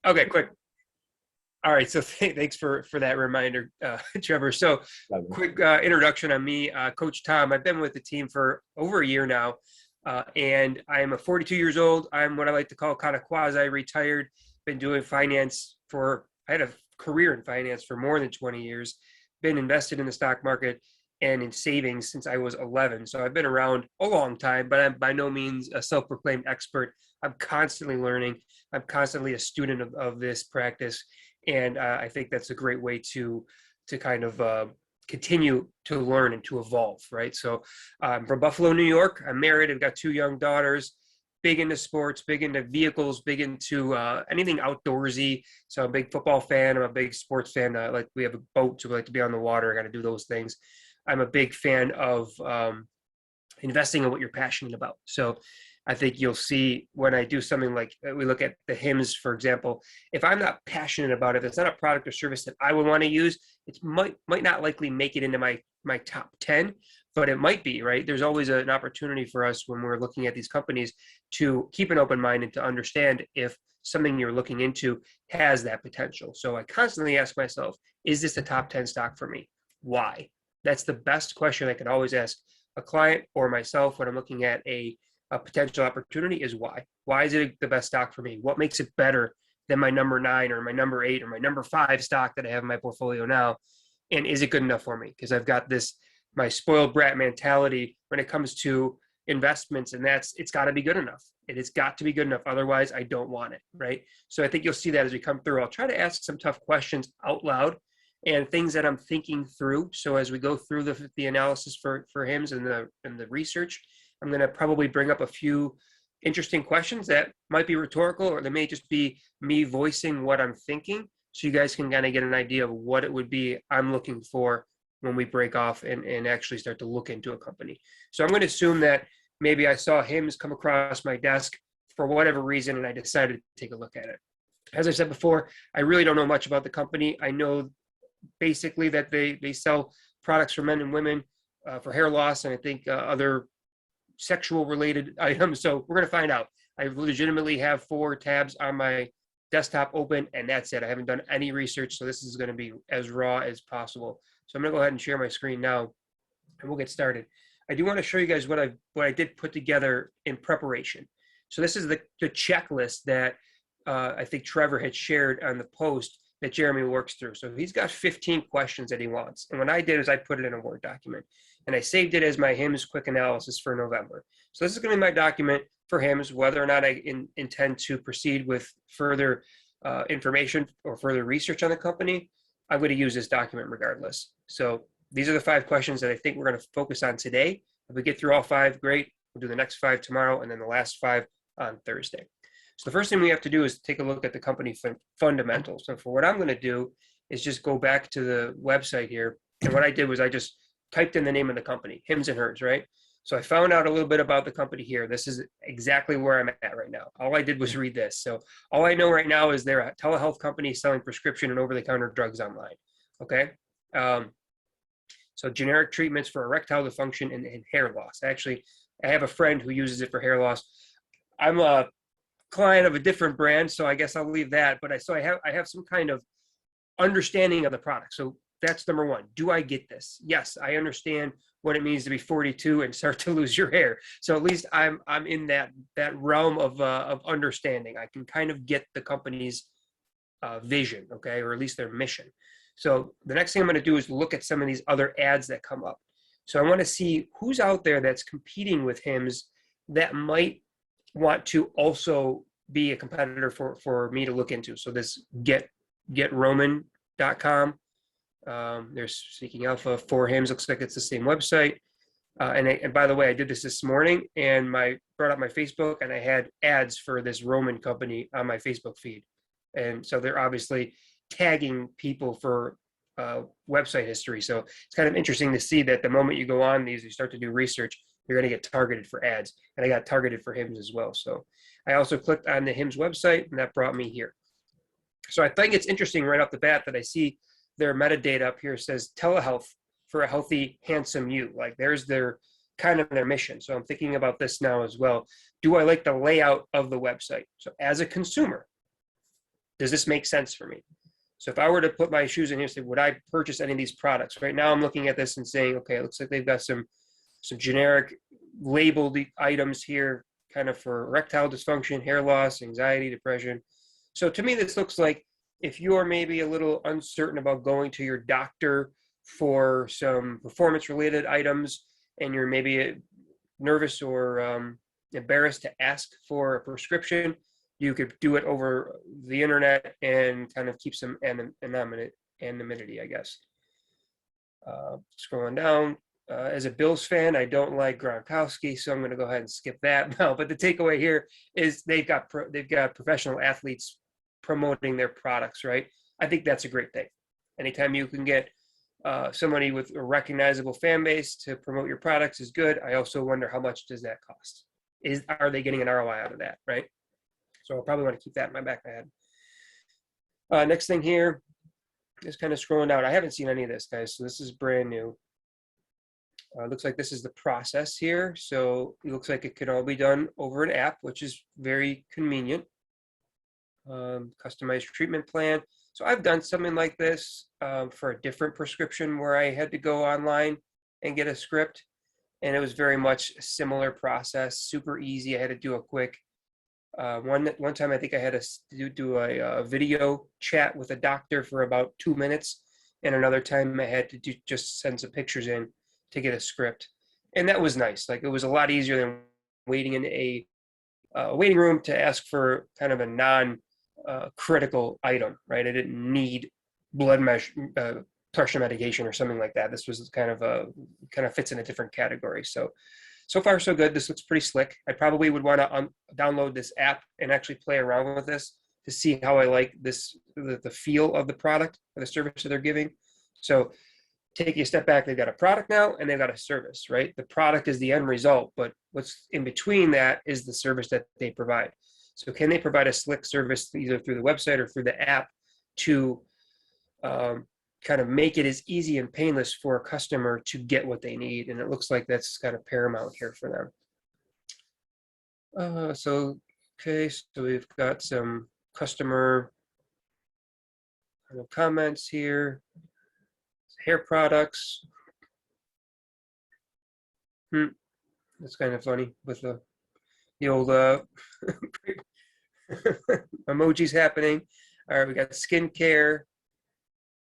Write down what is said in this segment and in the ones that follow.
Okay, quick. All right, so thanks for that reminder, Trevor. So, quick introduction on me, Coach Tom. I've been with the team for over a year now, and I'm a 42 years old. I'm what I like to call kind of quasi-retired. Been doing finance I had a career in finance for more than 20 years. Been invested in the stock market and in savings since I was 11. So I've been around a long time, but I'm by no means a self-proclaimed expert. I'm constantly learning. I'm constantly a student of this practice, and I think that's a great way to kind of continue to learn and to evolve, right? So I'm from Buffalo, New York. I'm married. I've got two young daughters. Big into sports, big into vehicles, big into anything outdoorsy. So I'm a big football fan. I'm a big sports fan. Like we have a boat, so we like to be on the water. I got to do those things. I'm a big fan of investing in what you're passionate about. So I think you'll see when I do something like we look at the HIMS, for example, if I'm not passionate about it, if it's not a product or service that I would want to use, it might not likely make it into my top 10, but it might be, right? There's always an opportunity for us when we're looking at these companies to keep an open mind and to understand if something you're looking into has that potential. So I constantly ask myself, is this a top 10 stock for me? Why? That's the best question I can always ask a client or myself when I'm looking at a potential opportunity is why. Why is it the best stock for me? What makes it better than my number 9 or my number 8 or my number 5 stock that I have in my portfolio now? And is it good enough for me? Because I've got my spoiled brat mentality when it comes to investments, and it's got to be good enough. It has got to be good enough. Otherwise, I don't want it, right? So I think you'll see that as we come through. I'll try to ask some tough questions out loud and things that I'm thinking through. So as we go through the analysis for HIMS and the research, I'm going to probably bring up a few interesting questions that might be rhetorical, or they may just be me voicing what I'm thinking, so you guys can kind of get an idea of what it would be I'm looking for when we break off and actually start to look into a company. So I'm going to assume that maybe I saw HIMS come across my desk for whatever reason, and I decided to take a look at it. As I said before, I really don't know much about the company. I know basically that they sell products for men and women for hair loss, and I think other sexual related items. So we're going to find out. I legitimately have 4 tabs on my desktop open, and that's it. I haven't done any research, so this is going to be as raw as possible. So I'm going to go ahead and share my screen now, and we'll get started. I do want to show you guys what I did put together in preparation. So this is the checklist that I think Trevor had shared on the post that Jeremy works through. So he's got 15 questions that he wants. And what I did is I put it in a Word document, and I saved it as my HIMS quick analysis for November. So this is going to be my document for HIMS, whether or not I intend to proceed with further information or further research on the company. I'm going to use this document regardless. So these are the 5 questions that I think we're going to focus on today. If we get through all 5, great. We'll do the next 5 tomorrow, and then the last 5 on Thursday. So the first thing we have to do is take a look at the company fundamentals. So for what I'm going to do is just go back to the website here. And what I did was I just typed in the name of the company, HIMS and Hers, right? So I found out a little bit about the company here. This is exactly where I'm at right now. All I did was read this. So all I know right now is they're a telehealth company selling prescription and over-the-counter drugs online. Okay. So generic treatments for erectile dysfunction and hair loss. Actually, I have a friend who uses it for hair loss. I'm a client of a different brand, so I guess I'll leave that. But I have some kind of understanding of the product. So that's number 1. Do I get this? Yes, I understand what it means to be 42 and start to lose your hair. So at least I'm in that realm of understanding. I can kind of get the company's vision, okay, or at least their mission. So the next thing I'm going to do is look at some of these other ads that come up. So I want to see who's out there that's competing with HIMS that might want to also be a competitor for me to look into. So this getroman.com. There's Seeking Alpha for HIMS. Looks like it's the same website. And by the way, I did this morning, and brought up my Facebook, and I had ads for this Roman company on my Facebook feed. And so they're obviously tagging people for website history. So it's kind of interesting to see that the moment you go on these, you start to do research, you're going to get targeted for ads. And I got targeted for HIMS as well. So I also clicked on the HIMS website, and that brought me here. So I think it's interesting right off the bat that I see their metadata up here says telehealth for a healthy, handsome you. Like there's their kind of their mission. So I'm thinking about this now as well. Do I like the layout of the website? So as a consumer, does this make sense for me? So if I were to put my shoes in here and say, would I purchase any of these products? Right now I'm looking at this and saying, okay, it looks like they've got some generic labeled items here, kind of for erectile dysfunction, hair loss, anxiety, depression. So to me, this looks like if you're maybe a little uncertain about going to your doctor for some performance related items, and you're maybe nervous or embarrassed to ask for a prescription, you could do it over the internet and kind of keep some anonymity, I guess. Scrolling down, as a Bills fan, I don't like Gronkowski, so I'm going to go ahead and skip that now. But the takeaway here is they've got professional athletes promoting their products, right? I think that's a great thing. Anytime you can get somebody with a recognizable fan base to promote your products is good. I also wonder how much does that cost? Are they getting an ROI out of that, right? So I'll probably want to keep that in my back of my head. Next thing here is kind of scrolling down. I haven't seen any of this, guys, so this is brand new. Looks like this is the process here. So it looks like it can all be done over an app, which is very convenient. Customized treatment plan. So I've done something like this for a different prescription where I had to go online and get a script. And it was very much a similar process, super easy. I had to do a quick, one time I think I had to do a video chat with a doctor for about 2 minutes. And another time I had to just send some pictures in to get a script. And that was nice. Like, it was a lot easier than waiting in a waiting room to ask for kind of a non-critical item, right? I didn't need blood pressure medication or something like that. This was kind of fits in a different category. So far so good. This looks pretty slick. I probably would want to download this app and actually play around with this to see how I like this, the feel of the product or the service that they're giving. So take a step back, they've got a product now and they've got a service, right? The product is the end result, but what's in between that is the service that they provide. So can they provide a slick service either through the website or through the app to kind of make it as easy and painless for a customer to get what they need? And it looks like that's kind of paramount here for them. So we've got some customer kind of comments here. Hair products. That's kind of funny with the old emojis happening. All right, we got skincare,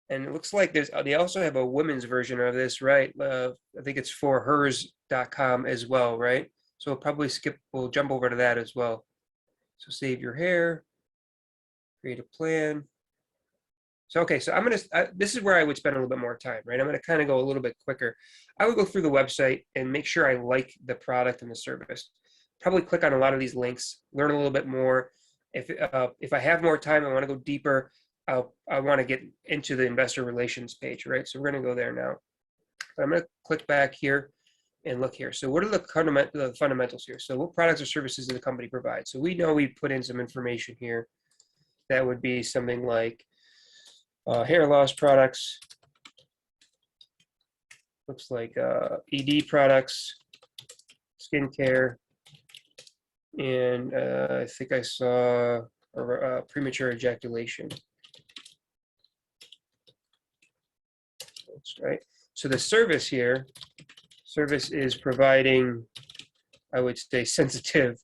and it looks like they also have a women's version of this, right? I think it's for hers.com as well, right? So we'll jump over to that as well. So save your hair, create a plan. So, okay, so this is where I would spend a little bit more time, right? I'm gonna kind of go a little bit quicker. I would go through the website and make sure I like the product and the service. Probably click on a lot of these links, learn a little bit more. If I have more time, I wanna go deeper, I wanna get into the investor relations page, right? So we're gonna go there now. But I'm gonna click back here and look here. So what are the fundamentals here? So what products or services does the company provide? So we know we put in some information here. That would be something like hair loss products, looks like ED products, skincare, and I think I saw premature ejaculation. That's right. So the service is providing, I would say, sensitive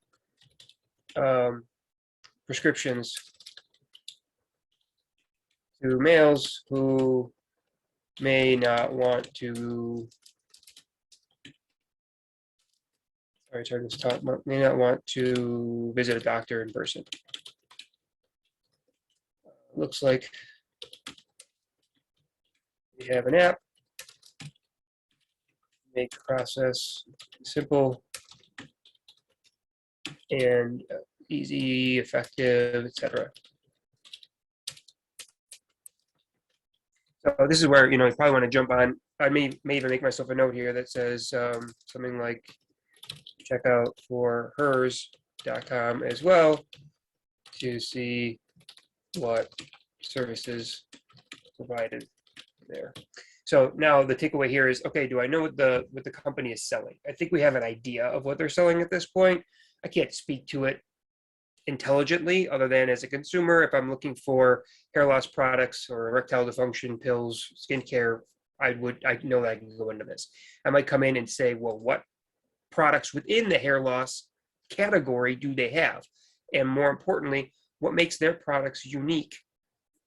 prescriptions to males who may not want to, may not want to visit a doctor in person. Looks like we have an app, make the process simple and easy, effective, etc. So this is where, you probably want to jump on. I may even make myself a note here that says something like check out for hers.com as well to see what services provided there. So now the takeaway here is, okay, do I know what the company is selling? I think we have an idea of what they're selling at this point. I can't speak to it intelligently, other than as a consumer. If I'm looking for hair loss products or erectile dysfunction pills, skincare, I know that I can go into this. I might come in and say, well, what products within the hair loss category do they have? And more importantly, what makes their products unique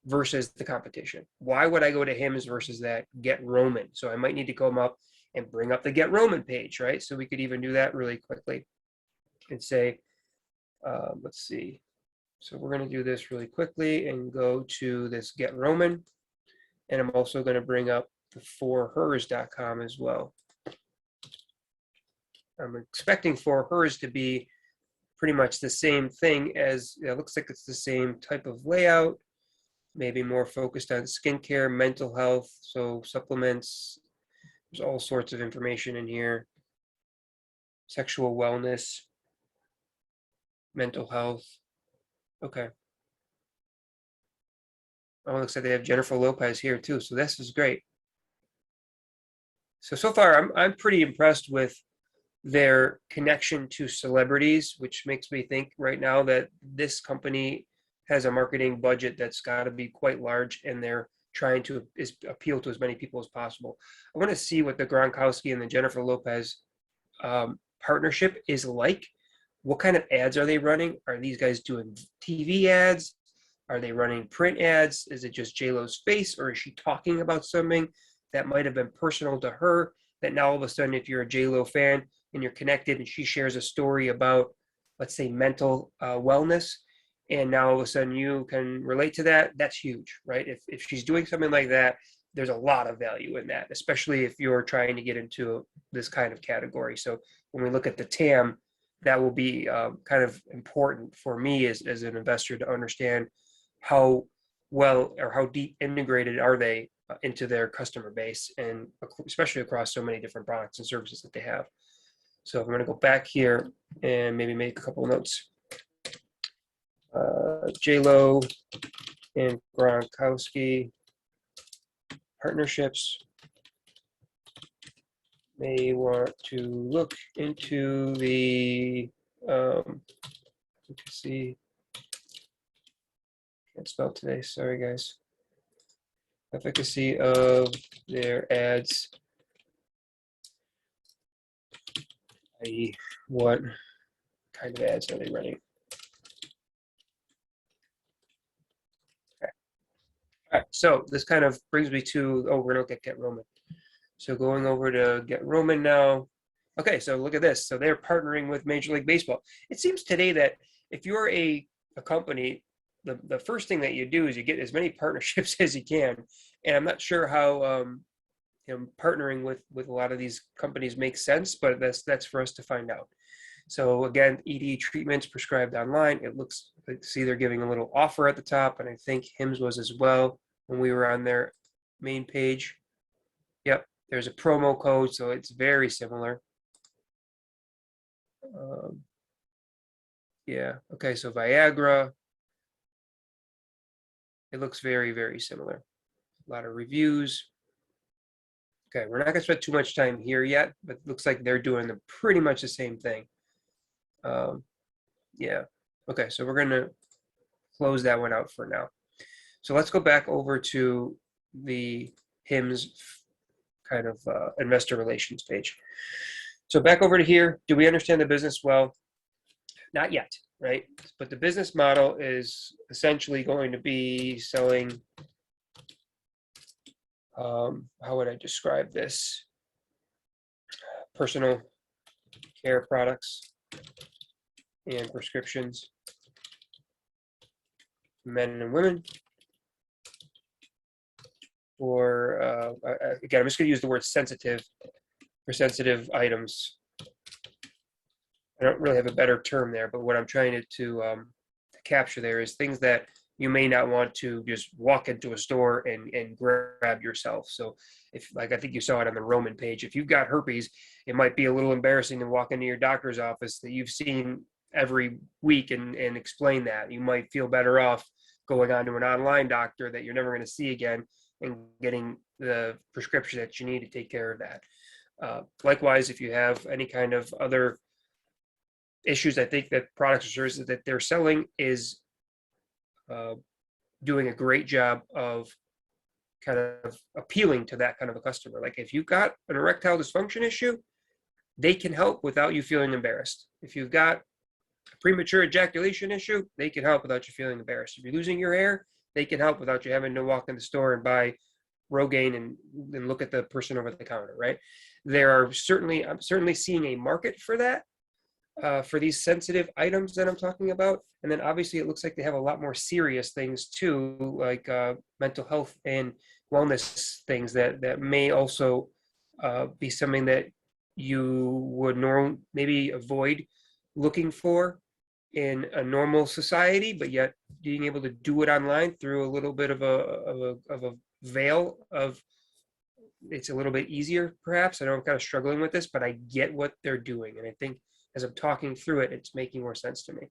versus the competition? Why would I go to HIMS versus that Get Roman? So I might need to come up and bring up the Get Roman page, right? So we could even do that really quickly and say, let's see. So we're going to do this really quickly and go to this Get Roman. And I'm also going to bring up the forhers.com as well. I'm expecting for hers to be pretty much the same thing as, it looks like it's the same type of layout, maybe more focused on skincare, mental health, so supplements. There's all sorts of information in here. Sexual wellness, mental health. Okay. Oh, it looks like they have Jennifer Lopez here too, so this is great. So far I'm pretty impressed with their connection to celebrities, which makes me think right now that this company has a marketing budget that's got to be quite large, and they're trying to appeal to as many people as possible. I want to see what the Gronkowski and the Jennifer Lopez partnership is like. What kind of ads are they running? Are these guys doing TV ads? Are they running print ads? Is it just J-Lo's face, or is she talking about something that might have been personal to her, that now all of a sudden, if you're a J-Lo fan and you're connected and she shares a story about, let's say, mental wellness, and now all of a sudden you can relate to that, that's huge, right? If she's doing something like that, there's a lot of value in that, especially if you're trying to get into this kind of category. So when we look at the TAM, that will be kind of important for me as an investor to understand how well or how deep integrated are they into their customer base, and especially across so many different products and services that they have. So I'm going to go back here and maybe make a couple of notes. J-Lo and Gronkowski partnerships. May want to look into the efficacy. Can't spell today. Sorry, guys. Efficacy of their ads. I.e., what kind of ads are they running? Okay. All right. So this kind of brings me to, we're going to look at Get Roman. So going over to Get Roman now. Okay, so look at this. So they're partnering with Major League Baseball. It seems today that if you're a company, the first thing that you do is you get as many partnerships as you can. And I'm not sure how partnering with a lot of these companies makes sense, but that's for us to find out. So again, ED treatments prescribed online. It looks like, see, they're giving a little offer at the top, and I think HIMS was as well when we were on their main page. Yep, there's a promo code, so it's very similar. Yeah, okay, so Viagra. It looks very, very similar. A lot of reviews. Okay, we're not going to spend too much time here yet, but it looks like they're doing pretty much the same thing. Yeah, okay, so we're going to close that one out for now. So let's go back over to the HIMS kind of investor relations page. So back over to here, do we understand the business well? Not yet, right? But the business model is essentially going to be selling, how would I describe this? Personal care products and prescriptions, men and women. Or again, I'm just going to use the word sensitive for sensitive items. I don't really have a better term there, but what I'm trying to capture there is things that you may not want to just walk into a store and grab yourself. So if, like, I think you saw it on the Roman page, if you've got herpes, it might be a little embarrassing to walk into your doctor's office that you've seen every week and explain that. You might feel better off going on to an online doctor that you're never going to see again and getting the prescription that you need to take care of that. Likewise, if you have any kind of other issues I think that products or services that they're selling is doing a great job of kind of appealing to that kind of a customer. Like if you've got an erectile dysfunction issue, they can help without you feeling embarrassed. If you've got a premature ejaculation issue, they can help without you feeling embarrassed. If you're losing your hair, they can help without you having to walk in the store and buy Rogaine and look at the person over the counter, right? I'm certainly seeing a market for that, for these sensitive items that I'm talking about. And then obviously it looks like they have a lot more serious things too, like mental health and wellness things that may also be something that you would maybe avoid looking for in a normal society, but yet being able to do it online through a little bit of a veil of, it's a little bit easier perhaps. I know I'm kind of struggling with this, but I get what they're doing. And I think as I'm talking through it, it's making more sense to me.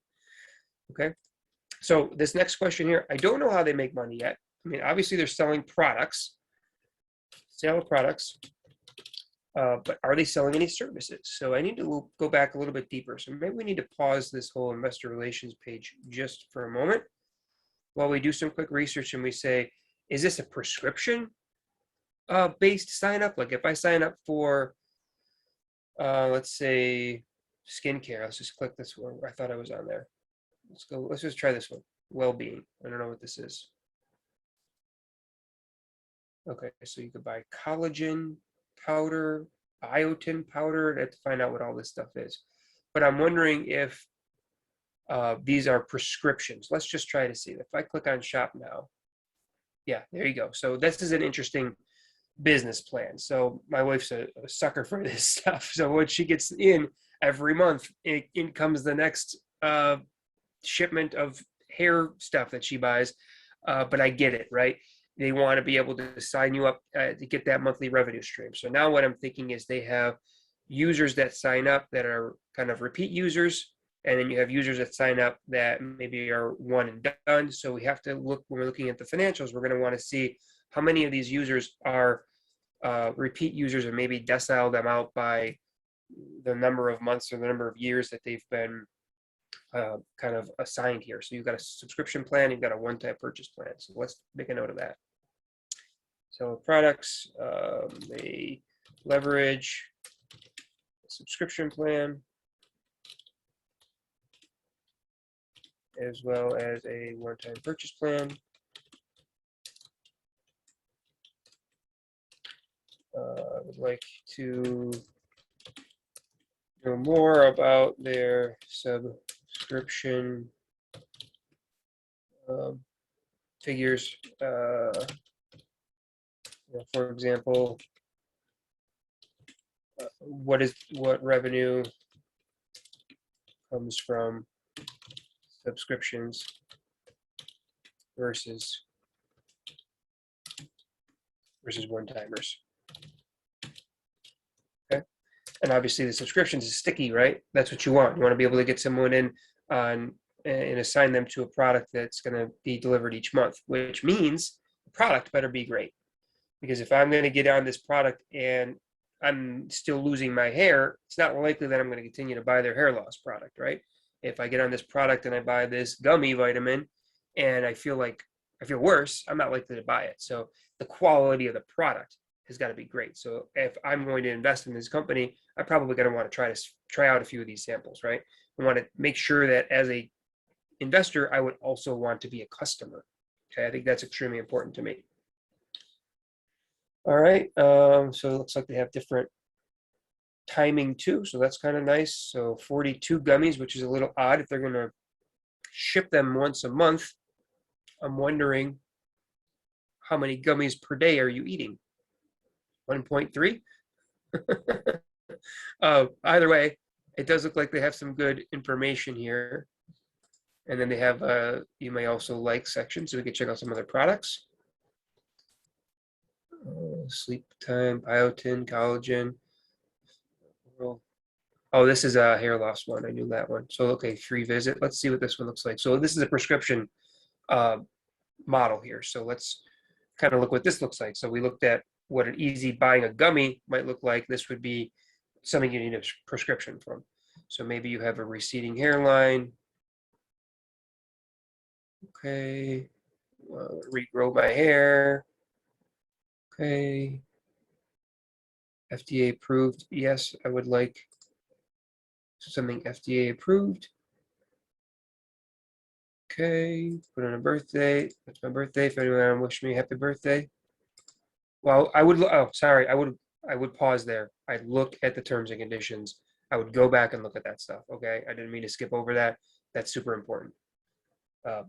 Okay. So this next question here, I don't know how they make money yet. I mean, obviously they're selling products, sale of products, but are they selling any services? So I need to go back a little bit deeper. So maybe we need to pause this whole investor relations page just for a moment while we do some quick research and we say, is this a prescription based sign up? Like if I sign up for, let's say, skincare, let's just click this one. I thought I was on there. Let's just try this one. Well-being. I don't know what this is. Okay, so you could buy collagen powder, biotin powder. I have to find out what all this stuff is. But I'm wondering if these are prescriptions. Let's just try to see. If I click on shop now, yeah, there you go. So this is an interesting business plan. So my wife's a sucker for this stuff. So when she gets in every month, in comes the next shipment of hair stuff that she buys. But I get it, right? They want to be able to sign you up to get that monthly revenue stream. So now what I'm thinking is they have users that sign up that are kind of repeat users, and then you have users that sign up that maybe are one and done. So we have to look, when we're looking at the financials, we're going to want to see how many of these users are repeat users and maybe decile them out by the number of months or the number of years that they've been kind of assigned here. So you've got a subscription plan, you've got a one-time purchase plan. So let's make a note of that. So products, they leverage a subscription plan as well as a one-time purchase plan. I would like to know more about their subscription figures. For example, what revenue comes from subscriptions versus one-timers. Okay, and obviously the subscriptions is sticky, right? That's what you want. You want to be able to get someone in on and assign them to a product that's going to be delivered each month, which means the product better be great. Because if I'm going to get on this product and I'm still losing my hair, it's not likely that I'm going to continue to buy their hair loss product, right? If I get on this product and I buy this gummy vitamin and I feel worse, I'm not likely to buy it. So the quality of the product has got to be great. So if I'm going to invest in this company, I'm probably going to want to try out a few of these samples, right? I want to make sure that as a investor, I would also want to be a customer. Okay, I think that's extremely important to me. All right, so it looks like they have different timing too, so that's kind of nice. So 42 gummies, which is a little odd if they're going to ship them once a month. I'm wondering how many gummies per day are you eating? 1.3? Either way, it does look like they have some good information here. And then they have you may also like section, so we can check out some other products. Sleep time, biotin, collagen. Oh, this is a hair loss one. I knew that one. So, okay, free visit. Let's see what this one looks like. So this is a prescription model here. So let's kind of look what this looks like. So we looked at what an easy buying a gummy might look like. This would be something you need a prescription from. So maybe you have a receding hairline. Okay, regrow my hair. Okay, FDA approved. Yes, I would like something FDA approved. Okay, put on a birthday. That's my birthday. If anyone want to wish me a happy birthday. Well, I would. Oh, sorry. I would pause there. I'd look at the terms and conditions. I would go back and look at that stuff. Okay, I didn't mean to skip over that. That's super important uh,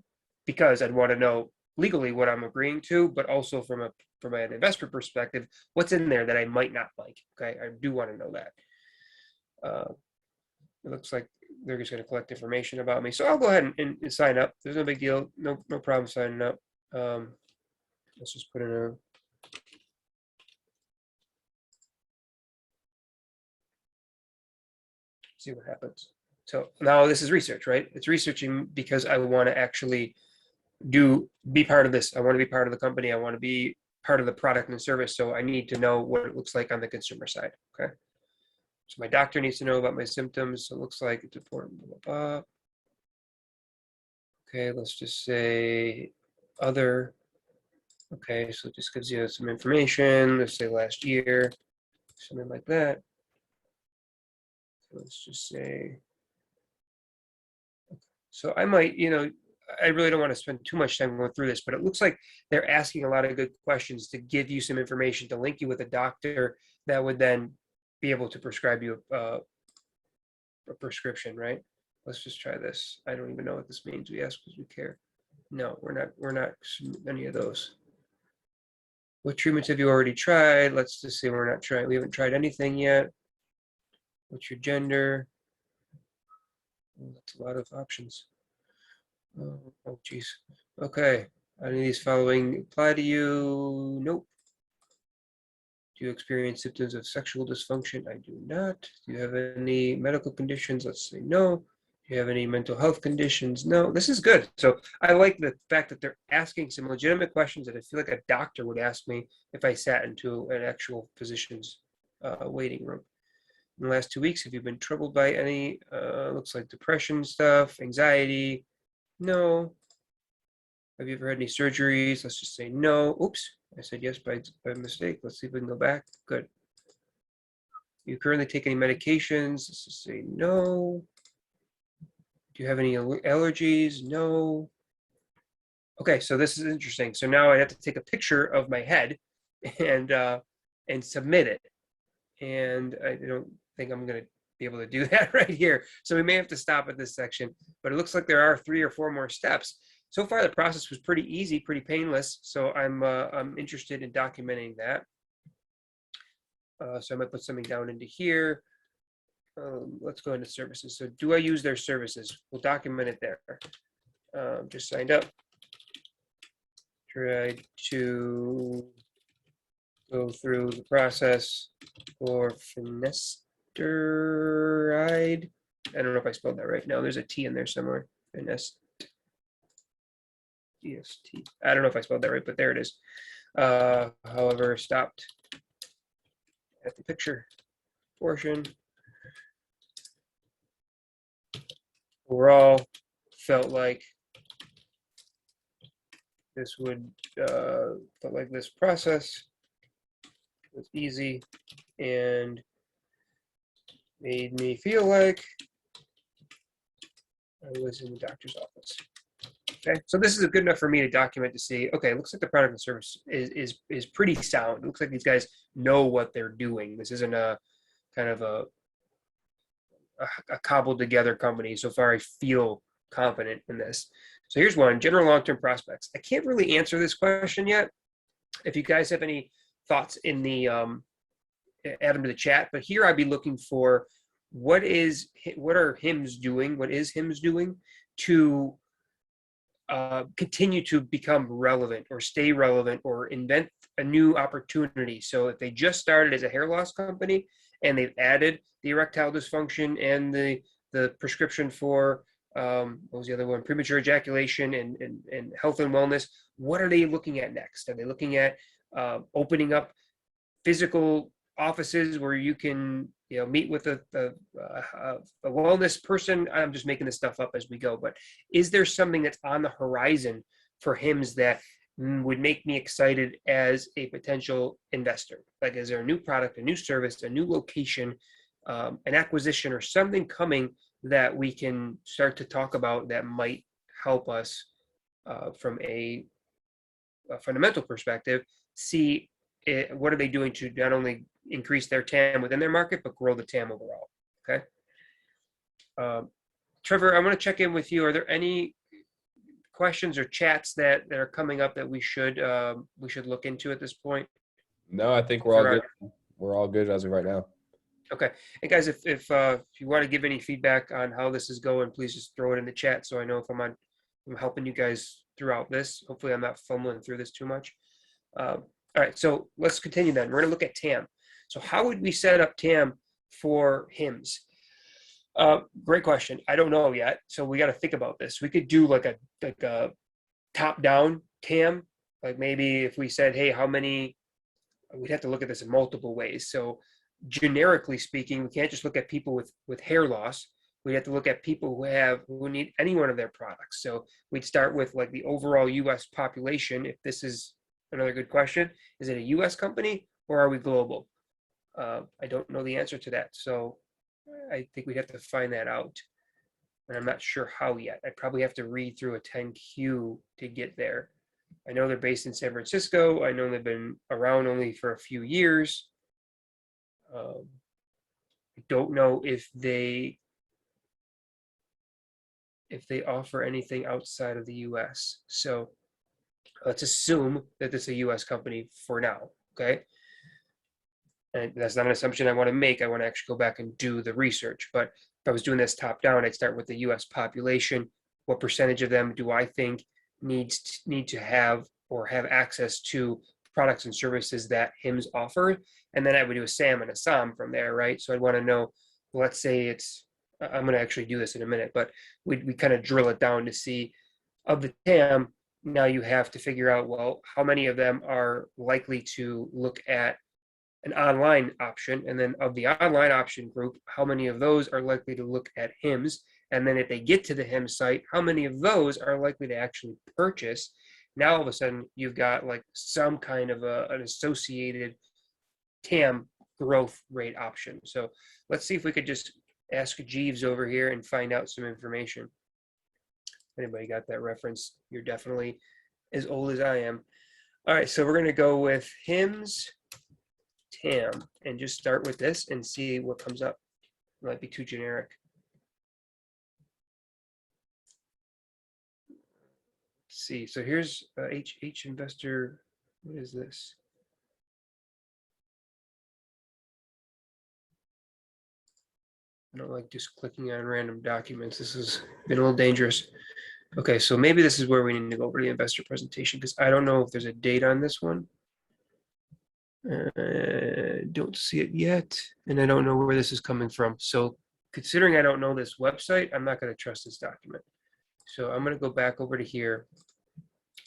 because I'd want to know legally what I'm agreeing to, but also from an investor perspective, what's in there that I might not like. Okay, I do want to know that. It looks like they're just going to collect information about me, so I'll go ahead and sign up. There's no big deal. No problem signing up. Let's just put in a. See what happens. So now this is research, right? It's researching because I want to actually be part of this. I want to be part of the company. I want to be part of the product and service. So I need to know what it looks like on the consumer side. Okay. So my doctor needs to know about my symptoms. So it looks like it's important. Blah, blah, blah. Okay, let's just say other. Okay, so it just gives you some information. Let's say last year, something like that. So let's just say. So I might, I really don't want to spend too much time going through this, but it looks like they're asking a lot of good questions to give you some information, to link you with a doctor that would then be able to prescribe you a prescription, right? Let's just try this. I don't even know what this means. We ask because we care. No, we're not any of those. What treatments have you already tried? Let's just say we're not trying. We haven't tried anything yet. What's your gender? Oh, that's a lot of options. Oh, geez. Okay. Any of these following apply to you? Nope. Do you experience symptoms of sexual dysfunction? I do not. Do you have any medical conditions? Let's say no. Do you have any mental health conditions? No. This is good. So I like the fact that they're asking some legitimate questions that I feel like a doctor would ask me if I sat into an actual physician's waiting room. In the last 2 weeks, have you been troubled by any, looks like depression stuff, anxiety? No. Have you ever had any surgeries? Let's just say no. Oops, I said yes by mistake. Let's see if we can go back. Good. Do you currently take any medications? Let's just say no. Do you have any allergies? No. Okay, so this is interesting. So now I have to take a picture of my head and submit it. And I don't think I'm going to be able to do that right here. So we may have to stop at this section, but it looks like there are 3 or 4 more steps. So far, the process was pretty easy, pretty painless. So I'm interested in documenting that. So I might put something down into here. Let's go into services. So do I use their services? We'll document it there. Just signed up. Tried to go through the process for finasteride. I don't know if I spelled that right. No, there's a T in there somewhere. Finest. DST. I don't know if I spelled that right, but there it is. However, stopped at the picture portion. Overall, felt like this process was easy and made me feel like I was in the doctor's office. Okay, so this is good enough for me to document to see, okay, it looks like the product and service is pretty sound. It looks like these guys know what they're doing. This isn't a kind of a cobbled together company. So far, I feel confident in this. So here's one, general long-term prospects. I can't really answer this question yet. If you guys have any thoughts in the, add them to the chat, but here I'd be looking for what are HIMS doing? What is HIMS doing to continue to become relevant or stay relevant or invent a new opportunity? So if they just started as a hair loss company and they've added the erectile dysfunction and the prescription for what was the other one? Premature ejaculation and health and wellness. What are they looking at next? Are they looking at opening up physical offices where you can, meet with a wellness person? I'm just making this stuff up as we go, but is there something that's on the horizon for HIMS that would make me excited as a potential investor? Like, is there a new product, a new service, a new location, an acquisition, or something coming that we can start to talk about that might help us from a fundamental perspective, see what are they doing to not only increase their TAM within their market, but grow the TAM overall. Okay. Trevor, I want to check in with you. Are there any questions or chats that are coming up that we should look into at this point? No, I think we're all good. We're all good as of right now. Okay. And guys, if you want to give any feedback on how this is going, please just throw it in the chat so I know if I'm helping you guys throughout this. Hopefully I'm not fumbling through this too much. All right, so let's continue then. We're going to look at TAM. So how would we set up TAM for HIMS? Great question. I don't know yet, so we got to think about this. We could do like a top-down TAM, like maybe if we said, hey, how many? We'd have to look at this in multiple ways. So generically speaking, we can't just look at people with hair loss. We have to look at people who need any one of their products. So we'd start with like the overall U.S. population. If this is another good question, is it a U.S. company or are we global? I don't know the answer to that. So I think we'd have to find that out. And I'm not sure how yet. I probably have to read through a 10Q to get there. I know they're based in San Francisco. I know they've been around only for a few years. I don't know if they offer anything outside of the US. So let's assume that this is a US company for now, okay? And that's not an assumption I want to make. I want to actually go back and do the research. But if I was doing this top down, I'd start with the US population. What percentage of them do I think need to have or have access to products and services that HIMS offer? And then I would do a SAM and a SOM from there, right? So I'd want to know, let's say I'm going to actually do this in a minute, but we kind of drill it down to see of the TAM. Now you have to figure out, well, how many of them are likely to look at an online option, and then of the online option group, how many of those are likely to look at HIMS? And then if they get to the HIMS site, how many of those are likely to actually purchase? Now all of a sudden you've got like some kind of an associated TAM growth rate option. So let's see if we could just ask Jeeves over here and find out some information. Anybody got that reference? You're definitely as old as I am. All right, so we're going to go with HIMS TAM and just start with this and see what comes up. It might be too generic. Let's see, so here's H investor. What is this? I don't like just clicking on random documents. This has been a little dangerous. Okay, so maybe this is where we need to go over the investor presentation because I don't know if there's a date on this one. Don't see it yet, and I don't know where this is coming from. So considering I don't know this website, I'm not going to trust this document. So I'm going to go back over to here,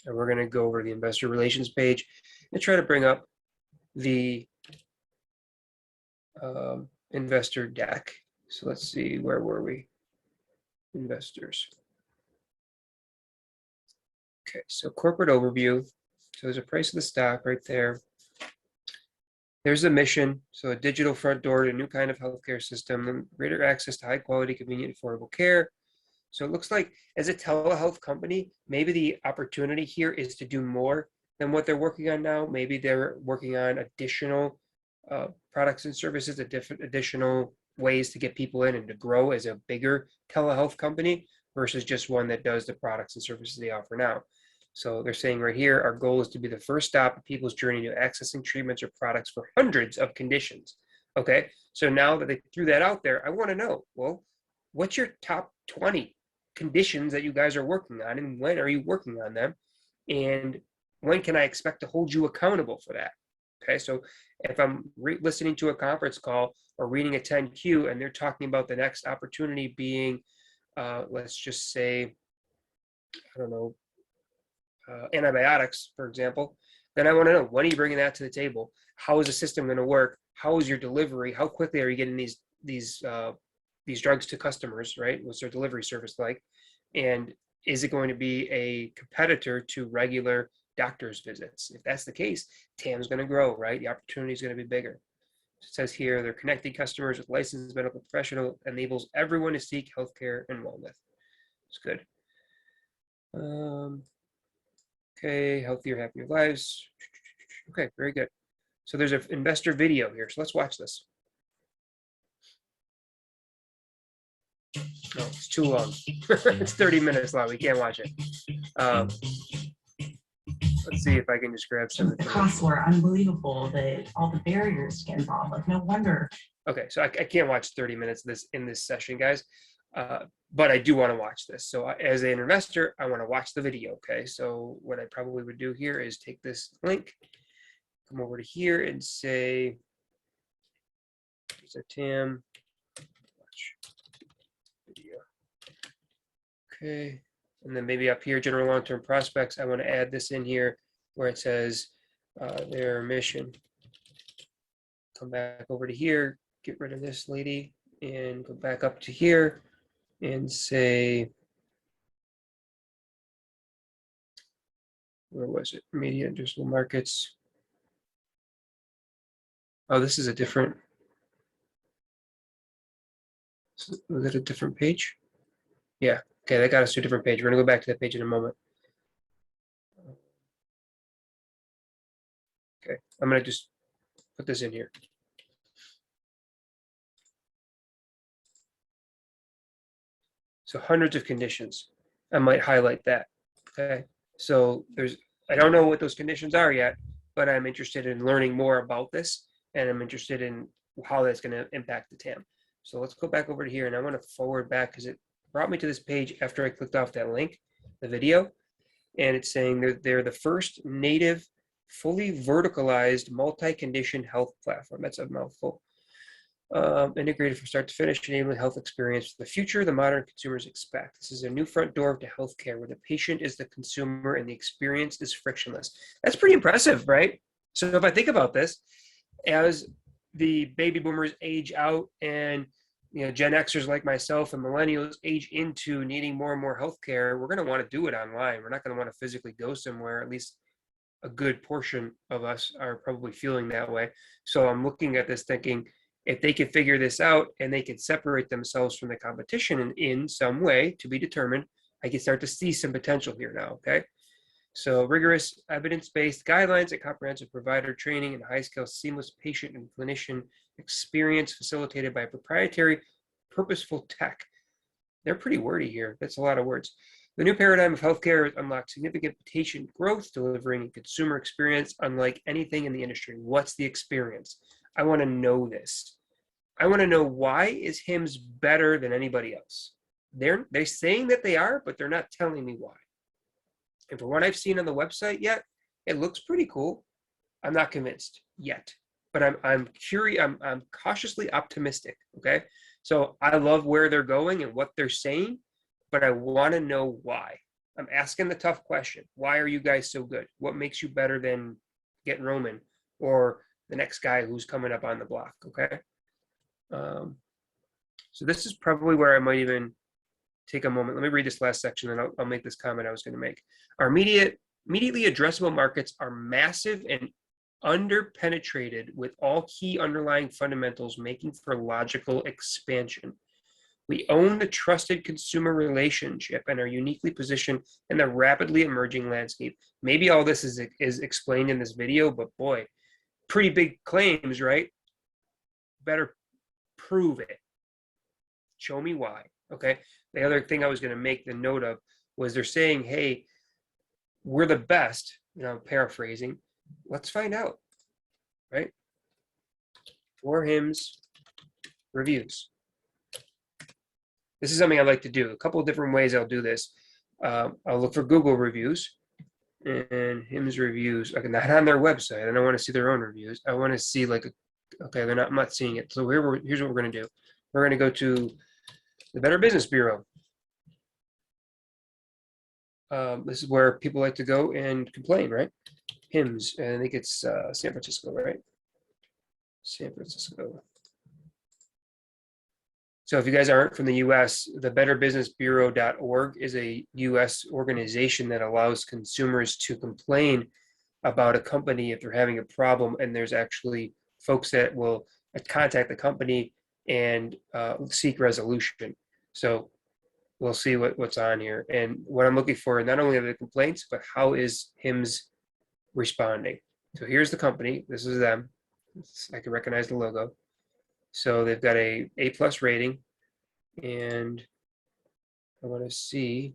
and we're going to go over to the investor relations page and try to bring up the investor deck. So let's see, where were we? Investors. Okay, so corporate overview. So there's a price of the stock right there. There's a mission, so a digital front door to a new kind of healthcare system, greater access to high quality, convenient, affordable care. So it looks like as a telehealth company, maybe the opportunity here is to do more than what they're working on now. Maybe they're working on additional products and services, additional ways to get people in and to grow as a bigger telehealth company versus just one that does the products and services they offer now. So they're saying right here, our goal is to be the first stop of people's journey to accessing treatments or products for hundreds of conditions. Okay, so now that they threw that out there, I want to know, well, what's your top 20 conditions that you guys are working on, and when are you working on them? And when can I expect to hold you accountable for that? Okay, so if I'm listening to a conference call or reading a 10Q and they're talking about the next opportunity being, let's just say, I don't know, antibiotics, for example, then I want to know, when are you bringing that to the table? How is the system going to work? how is your delivery? How quickly are you getting these drugs to customers, right? What's their delivery service like? And is it going to be a competitor to regular doctor's visits? If that's the case, TAM's going to grow, right? The opportunity is going to be bigger. It says here, they're connecting customers with licensed medical professional, enables everyone to seek healthcare and wellness. It's good. Okay, healthier, happier lives. Okay, very good. So there's an investor video here. So let's watch this. No, it's too long. It's 30 minutes long. We can't watch it. Let's see if I can just grab some. The costs were unbelievable. All the barriers to get involved. Like, no wonder. Okay, so I can't watch 30 minutes of this in this session, guys. But I do want to watch this. So as an investor, I want to watch the video. Okay, so what I probably would do here is take this link, come over to here and say, here's a TAM, watch video. Okay, and then maybe up here, general long-term prospects, I want to add this in here where it says their mission. Come back over to here, get rid of this lady, and go back up to here and say, where was it? Media and digital markets. Oh, this is a different, was it a different page? Yeah, okay, that got us to a different page. We're gonna go back to that page in a moment. Okay, I'm gonna just put this in here. So hundreds of conditions. I might highlight that. Okay. So I don't know what those conditions are yet, but I'm interested in learning more about this, and I'm interested in how that's going to impact the TAM. So let's go back over to here, and I want to forward back because it brought me to this page after I clicked off that link, the video, and it's saying they're the first native, fully verticalized, multi-condition health platform. That's a mouthful. Integrated from start to finish, enabling health experience for the future the modern consumers expect. This is a new front door to healthcare where the patient is the consumer and the experience is frictionless. That's pretty impressive, right? So if I think about this, as the baby boomers age out and Gen Xers like myself and millennials age into needing more and more healthcare, we're going to want to do it online. We're not going to want to physically go somewhere. At least a good portion of us are probably feeling that way. So I'm looking at this thinking, if they can figure this out and they can separate themselves from the competition in some way to be determined, I can start to see some potential here now, okay? So rigorous evidence-based guidelines and comprehensive provider training and high-scale seamless patient and clinician experience facilitated by proprietary purposeful tech. They're pretty wordy here. That's a lot of words. The new paradigm of healthcare unlocks significant patient growth, delivering a consumer experience unlike anything in the industry. What's the experience? I want to know this. I want to know, why is HIMS better than anybody else? They're saying that they are, but they're not telling me why. And for what I've seen on the website yet, it looks pretty cool. I'm not convinced yet, but I'm curious. I'm cautiously optimistic. Okay, so I love where they're going and what they're saying, but I want to know why. I'm asking the tough question. Why are you guys so good? What makes you better than Get Roman or the next guy who's coming up on the block? Okay. So this is probably where I might even take a moment. Let me read this last section and I'll make this comment I was going to make. Our immediately addressable markets are massive and underpenetrated, with all key underlying fundamentals making for logical expansion. We own the trusted consumer relationship and are uniquely positioned in the rapidly emerging landscape. Maybe all this is explained in this video, but boy, pretty big claims, right? Better prove it. Show me why. Okay. The other thing I was going to make the note of was they're saying, hey, we're the best, paraphrasing. Let's find out, right? For HIMS reviews. This is something I like to do. A couple of different ways I'll do this. I'll look for Google reviews and HIMS reviews. Okay, not on their website. I don't want to see their own reviews. I want to see okay, I'm not seeing it. So here's what we're going to do. We're going to go to the Better Business Bureau. This is where people like to go and complain, right? HIMS, and I think it's San Francisco, right? San Francisco. So if you guys aren't from the US, the betterbusinessbureau.org is a US organization that allows consumers to complain about a company if they're having a problem, and there's actually folks that will contact the company and seek resolution. So we'll see what's on here. And what I'm looking for, not only are the complaints, but how is HIMS responding? So here's the company. This is them. I can recognize the logo. So they've got a A+ rating, and I want to see.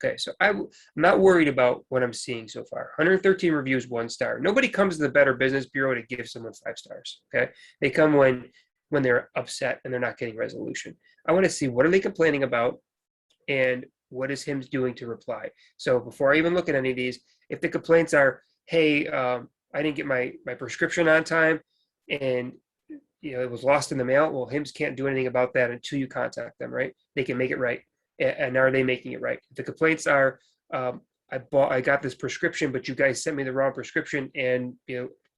Okay, so I'm not worried about what I'm seeing so far. 113 reviews, 1 star. Nobody comes to the Better Business Bureau to give someone 5 stars. Okay, they come when they're upset and they're not getting resolution. I want to see, what are they complaining about, and what is HIMS doing to reply. So before I even look at any of these, if the complaints are, hey, I didn't get my prescription on time, and it was lost in the mail, well, HIMS can't do anything about that until you contact them, right? They can make it right. And are they making it right? If the complaints are, I got this prescription, but you guys sent me the wrong prescription, and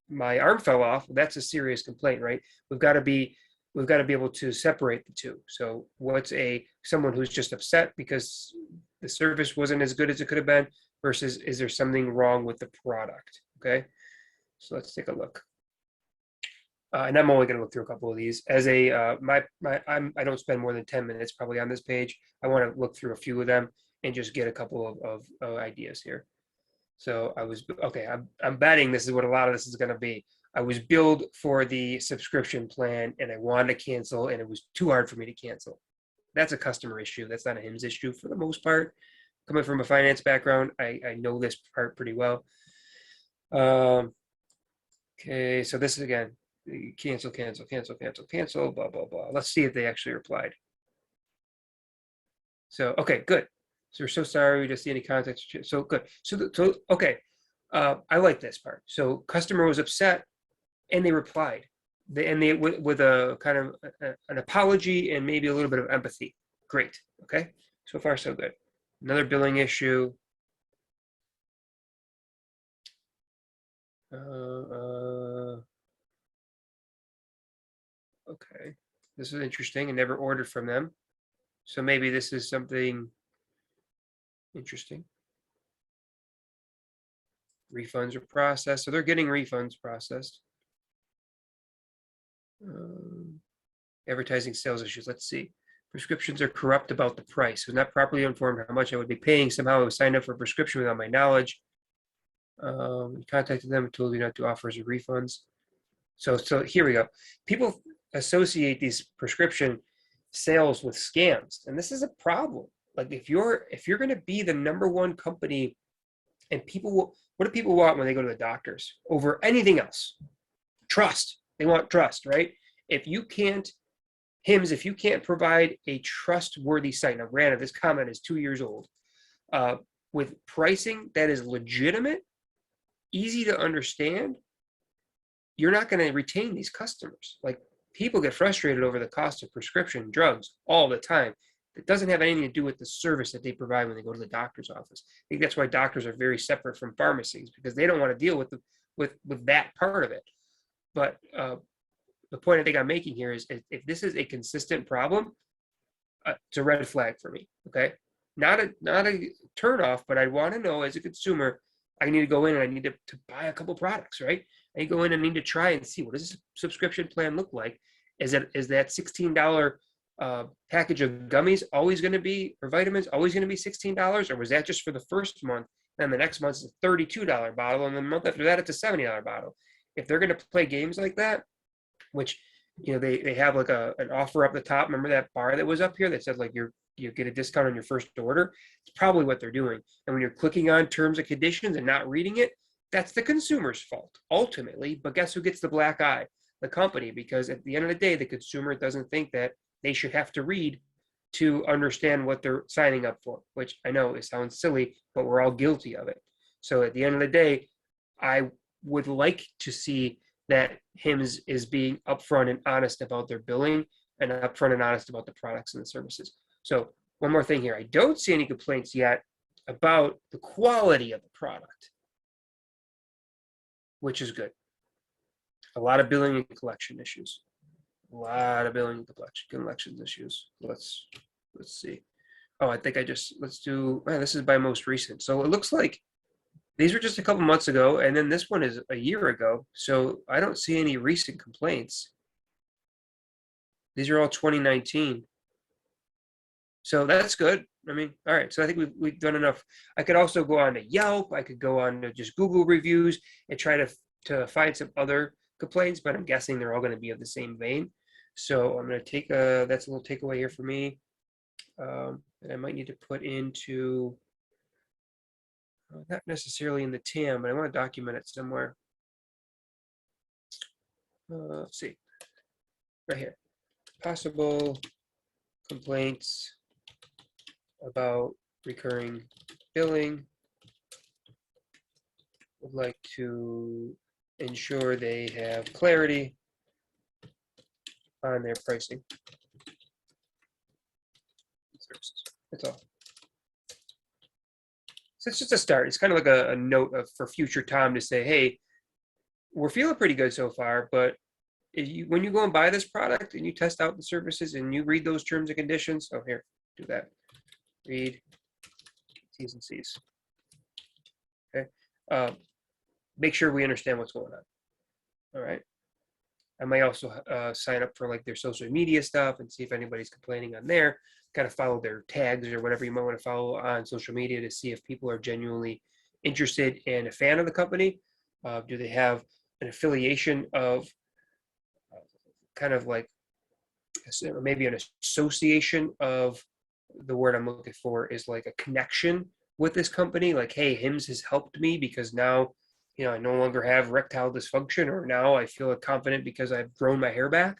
my arm fell off, that's a serious complaint, right? We've got to be able to separate the two. So what's someone who's just upset because the service wasn't as good as it could have been, versus is there something wrong with the product? Okay, so let's take a look. And I'm only going to look through a couple of these. As I don't spend more than 10 minutes probably on this page. I want to look through a few of them and just get a couple of ideas here. So I'm betting this is what a lot of this is going to be. I was billed for the subscription plan, and I wanted to cancel, and it was too hard for me to cancel. That's a customer issue. That's not a HIMS issue for the most part. Coming from a finance background, I know this part pretty well. Okay, so this is, again, cancel, blah, blah, blah. Let's see if they actually replied. So, okay, good. So we're so sorry, we just see any context. So good. So okay, I like this part. So customer was upset, and they replied. They with a kind of an apology and maybe a little bit of empathy. Great. Okay, so far so good. Another billing issue. Okay, this is interesting. I never ordered from them, so maybe this is something interesting. Refunds are processed, so they're getting refunds processed. Advertising sales issues. Let's see. Prescriptions are corrupt about the price. Was not properly informed how much I would be paying. Somehow I was signed up for a prescription without my knowledge. Contacted them and told me not to offer refunds. So here we go. People associate these prescription sales with scams, and this is a problem. Like if you're going to be the #1 company, and what do people want when they go to the doctors over anything else? Trust. They want trust, right? If you can't, HIMS, if you can't provide a trustworthy site, now granted, this comment is 2 years old, with pricing that is legitimate, easy to understand, you're not going to retain these customers. Like, people get frustrated over the cost of prescription drugs all the time. It doesn't have anything to do with the service that they provide when they go to the doctor's office. I think that's why doctors are very separate from pharmacies, because they don't want to deal with that part of it. But the point I think I'm making here is, if this is a consistent problem, it's a red flag for me. Okay, not a turn off, but I want to know, as a consumer, I need to go in and I need to buy a couple products, right? I go in and need to try and see, what does this subscription plan look like? Is that $16 package of gummies always going to be, or vitamins always going to be $16, or was that just for the first month? And the next month is a $32 bottle, and the month after that it's a $70 bottle. If they're going to play games like that, which they have like an offer up the top. Remember that bar that was up here that said like you get a discount on your first order? It's probably what they're doing. And when you're clicking on terms and conditions and not reading it, that's the consumer's fault ultimately. But guess who gets the black eye? The company, because at the end of the day, the consumer doesn't think that they should have to read to understand what they're signing up for, which I know it sounds silly, but we're all guilty of it. So at the end of the day, I would like to see that HIMS is being upfront and honest about their billing, and upfront and honest about the products and the services. So one more thing here. I don't see any complaints yet about the quality of the product, which is good. A lot of billing and collection issues. A lot of billing and collections issues. Let's see. Oh, I think let's do, man, this is by most recent. So it looks like these were just a couple months ago, and then this one is a year ago. So I don't see any recent complaints. These are all 2019. So that's good. I mean, all right. So I think we've done enough. I could also go on to Yelp. I could go on to just Google reviews and try to find some other complaints, but I'm guessing they're all going to be of the same vein. So I'm going to take that's a little takeaway here for me. And I might need to put into, not necessarily in the TAM, but I want to document it somewhere. Let's see, right here. Possible complaints about recurring billing. Would like to ensure they have clarity on their pricing. Services. That's all. So it's just a start. It's kind of like a note for future Tom to say, hey, we're feeling pretty good so far, but when you go and buy this product and you test out the services and you read those terms and conditions, oh, here, do that. Read T's and C's. Okay. Make sure we understand what's going on. All right. I might also sign up for like their social media stuff and see if anybody's complaining on there. Kind of follow their tags or whatever you might want to follow on social media to see if people are genuinely interested and a fan of the company. Do they have an affiliation of kind of like maybe an association of, the word I'm looking for is like a connection with this company? Like, hey, HIMS has helped me because now, you know, I no longer have erectile dysfunction, or now I feel confident because I've grown my hair back.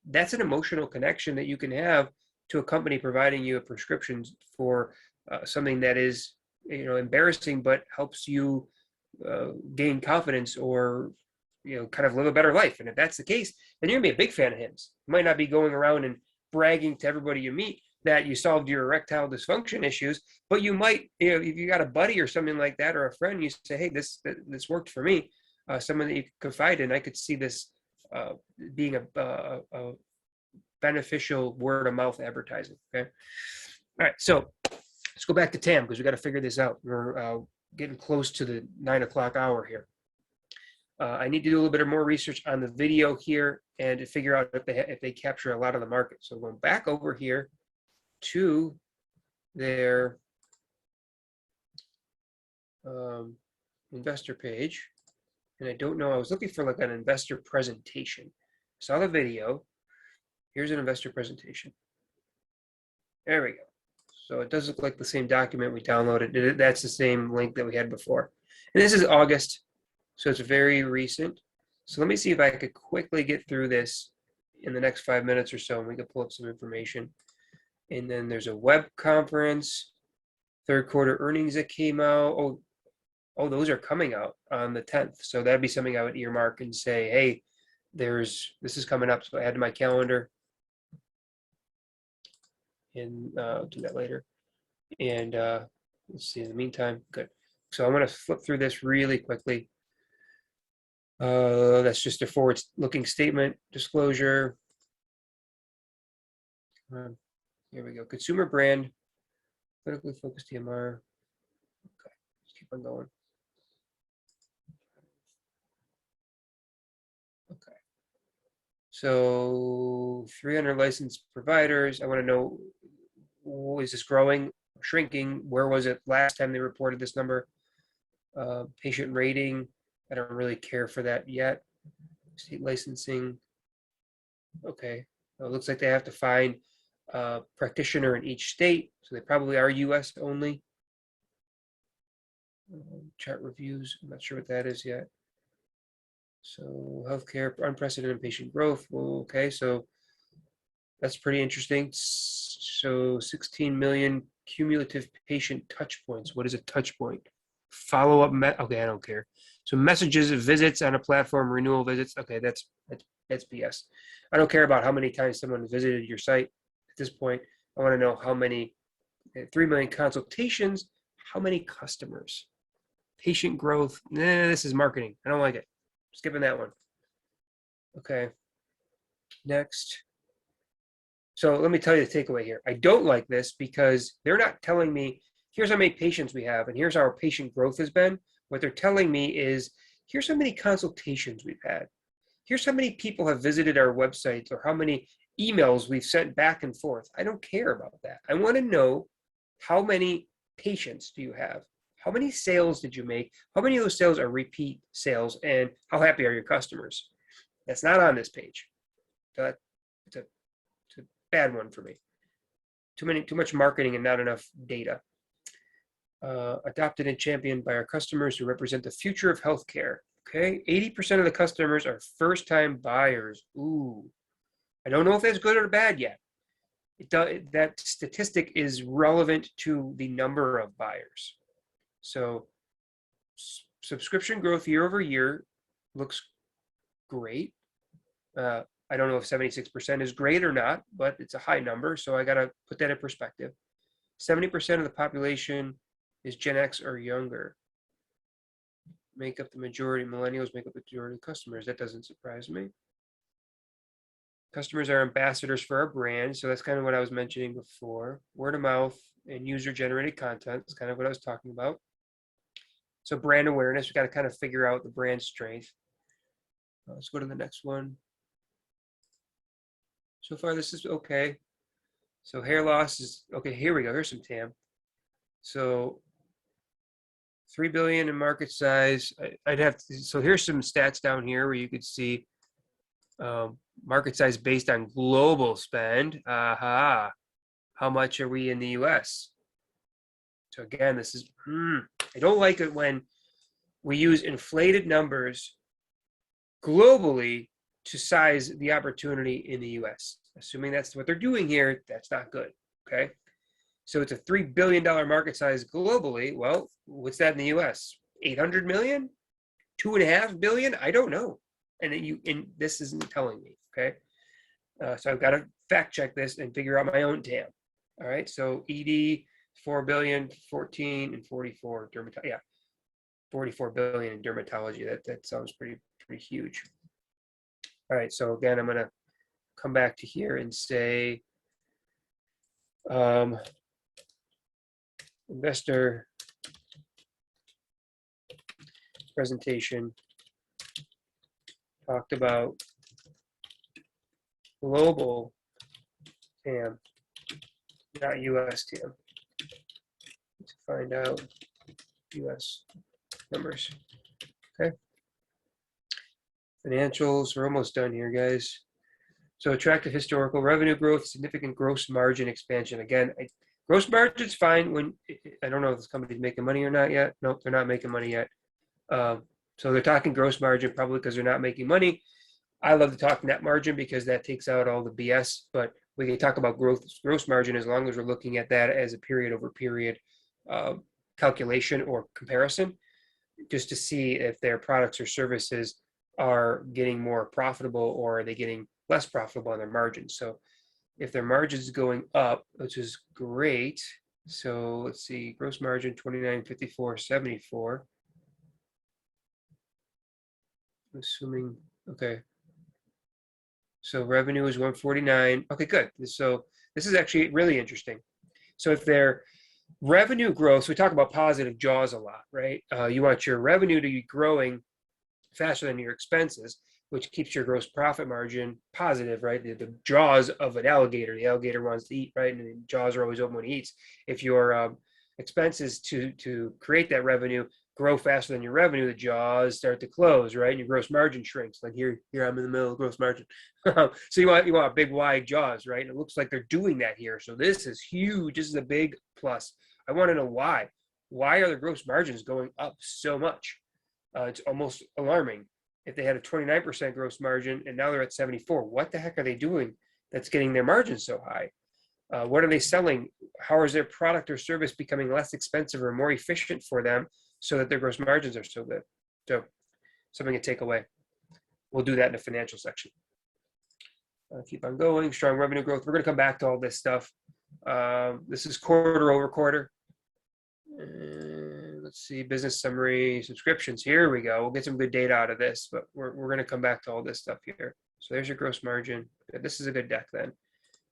That's an emotional connection that you can have to a company providing you a prescription for something that is, you know, embarrassing, but helps you gain confidence or, you know, kind of live a better life. And if that's the case, then you're gonna be a big fan of HIMS. You might not be going around and bragging to everybody you meet that you solved your erectile dysfunction issues, but you might, you know, if you got a buddy or something like that, or a friend, you say, hey, this worked for me, someone that you could confide in. I could see this being a beneficial word of mouth advertising. Okay. All right. So let's go back to TAM because we got to figure this out. We're getting close to the 9 o'clock hour here. I need to do a little bit of more research on the video here and to figure out if they capture a lot of the market. So going back over here to their investor page, and I don't know, I was looking for like an investor presentation. Saw the video. Here's an investor presentation. There we go. So it does look like the same document we downloaded. That's the same link that we had before. And this is August, so it's very recent. So let me see if I could quickly get through this in the next 5 minutes or so, and we can pull up some information. And then there's a web conference, third quarter earnings that came out. Oh, those are coming out on the 10th. So that'd be something I would earmark and say, hey, this is coming up. So I add to my calendar and do that later. And let's see, in the meantime, good. So I'm gonna flip through this really quickly. That's just a forward-looking statement, disclosure. Here we go. Consumer brand, politically focused TMR. Okay, let's keep on going. Okay. So 300 licensed providers. I want to know, is this growing, shrinking? Where was it last time they reported this number? Patient rating. I don't really care for that yet. State licensing. Okay. It looks like they have to find a practitioner in each state. So they probably are US only. Chart reviews. I'm not sure what that is yet. So healthcare, unprecedented patient growth. Well, okay, so that's pretty interesting. So 16 million cumulative patient touch points. What is a touch point? Follow-up. Okay, I don't care. So messages, visits on a platform, renewal visits. Okay, that's BS. I don't care about how many times someone visited your site. At this point, I want to know how many. 3 million consultations. How many customers? Patient growth. This is marketing. I don't like it. Skipping that one. Okay. Next. So let me tell you the takeaway here. I don't like this because they're not telling me, here's how many patients we have, and here's how our patient growth has been. What they're telling me is, here's how many consultations we've had. Here's how many people have visited our website or how many emails we've sent back and forth. I don't care about that. I want to know, how many patients do you have? How many sales did you make? How many of those sales are repeat sales? And how happy are your customers? That's not on this page. It's a bad one for me. Too much marketing and not enough data. Adopted and championed by our customers who represent the future of healthcare. Okay, 80% of the customers are first-time buyers. Ooh, I don't know if that's good or bad yet. That statistic is relevant to the number of buyers. So subscription growth year over year looks great. I don't know if 76% is great or not, but it's a high number, so I got to put that in perspective. 70% of the population is Gen X or younger. Make up the majority, millennials make up the majority of customers. That doesn't surprise me. Customers are ambassadors for our brand, so that's kind of what I was mentioning before. Word of mouth and user-generated content is kind of what I was talking about. So brand awareness, we got to kind of figure out the brand strength. Let's go to the next one. So far, this is okay. So hair loss is okay. Here we go. Here's some TAM. So 3 billion in market size. I'd have to, so here's some stats down here where you could see market size based on global spend. Aha. How much are we in the US? So again, this is, I don't like it when we use inflated numbers globally to size the opportunity in the US. Assuming that's what they're doing here, that's not good, okay? So it's a $3 billion market size globally. Well, what's that in the US? 800 million? 2.5 billion? I don't know. And this isn't telling me, okay? So I've got to fact check this and figure out my own TAM. All right, so ED, 4 billion, 14, and 44 dermatology. Yeah, 44 billion in dermatology. That sounds pretty huge. All right, so again, I'm going to come back to here and say, investor presentation talked about global TAM, not US TAM, to find out US numbers. Okay. Financials, we're almost done here, guys. So attractive historical revenue growth, significant gross margin expansion. Again, gross margin's fine when, I don't know if this company's making money or not yet. Nope, they're not making money yet. So they're talking gross margin probably because they're not making money. I love to talk net margin because that takes out all the BS, but we can talk about gross margin as long as we're looking at that as a period over period calculation or comparison, just to see if their products or services are getting more profitable or are they getting less profitable on their margins. So if their margins going up, which is great. So let's see, gross margin 29, 54, 74. Assuming, okay. So revenue is 149. Okay, good. So this is actually really interesting. So if their revenue growth, so we talk about positive jaws a lot, right? You want your revenue to be growing faster than your expenses, which keeps your gross profit margin positive, right? The jaws of an alligator, the alligator wants to eat, right? And the jaws are always open when he eats. If your expenses to create that revenue grow faster than your revenue, the jaws start to close, right? And your gross margin shrinks. Like here I'm in the middle of gross margin. So you want big wide jaws, right? And it looks like they're doing that here. So this is huge. This is a big plus. I want to know why. Why are the gross margins going up so much? It's almost alarming. If they had a 29% gross margin and now they're at 74, what the heck are they doing that's getting their margins so high? What are they selling? How is their product or service becoming less expensive or more efficient for them so that their gross margins are so good? So something to take away. We'll do that in the financial section. Keep on going. Strong revenue growth. We're going to come back to all this stuff. This is quarter over quarter. Let's see, business summary, subscriptions. Here we go. We'll get some good data out of this, but we're going to come back to all this stuff here. So there's your gross margin. This is a good deck then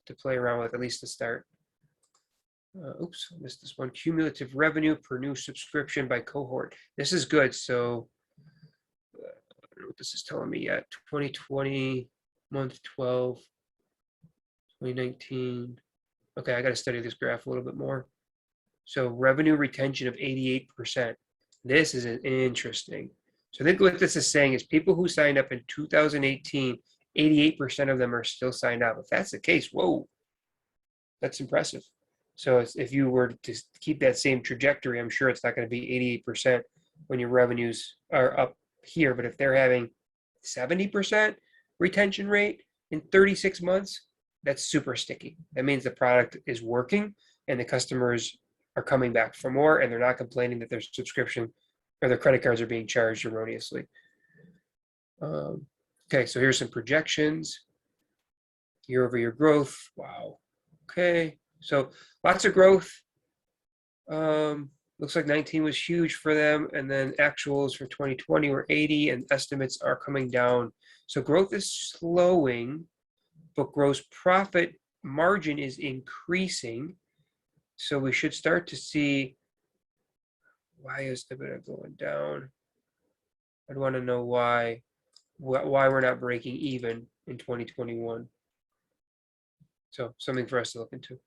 to play around with, at least to start. Oops, I missed this one. Cumulative revenue per new subscription by cohort. This is good. So I don't know what this is telling me yet. 2020, month 12, 2019. Okay, I got to study this graph a little bit more. So revenue retention of 88%. This is interesting. So I think what this is saying is people who signed up in 2018, 88% of them are still signed up. If that's the case, whoa, that's impressive. So if you were to keep that same trajectory, I'm sure it's not going to be 88% when your revenues are up here. But if they're having 70% retention rate in 36 months, that's super sticky. That means the product is working and the customers are coming back for more and they're not complaining that their subscription or their credit cards are being charged erroneously. Okay, so here's some projections. Year-over-year growth. Wow. Okay, so lots of growth. Looks like 19 was huge for them, and then actuals for 2020 were 80, and estimates are coming down. So growth is slowing, but gross profit margin is increasing. So we should start to see, why is EBITDA going down? I'd want to know why we're not breaking even in 2021. So something for us to look into.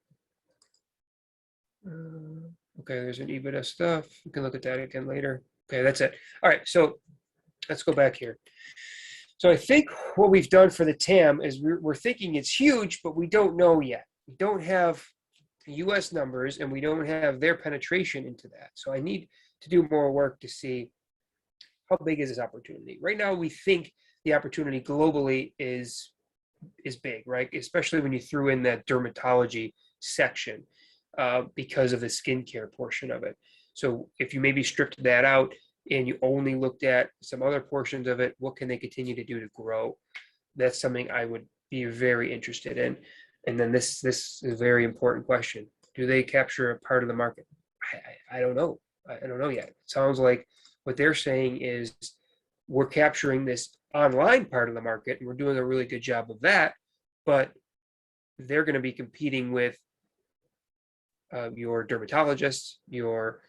Okay, there's an EBITDA stuff. We can look at that again later. Okay, that's it. All right, so let's go back here. So I think what we've done for the TAM is we're thinking it's huge, but we don't know yet. We don't have US numbers and we don't have their penetration into that. So I need to do more work to see how big is this opportunity. Right now, we think the opportunity globally is big, right? Especially when you threw in that dermatology section because of the skincare portion of it. So if you maybe stripped that out and you only looked at some other portions of it, what can they continue to do to grow? That's something I would be very interested in. And then this is a very important question. Do they capture a part of the market? I don't know. I don't know yet. It sounds like what they're saying is we're capturing this online part of the market and we're doing a really good job of that, but they're going to be competing with your dermatologists, your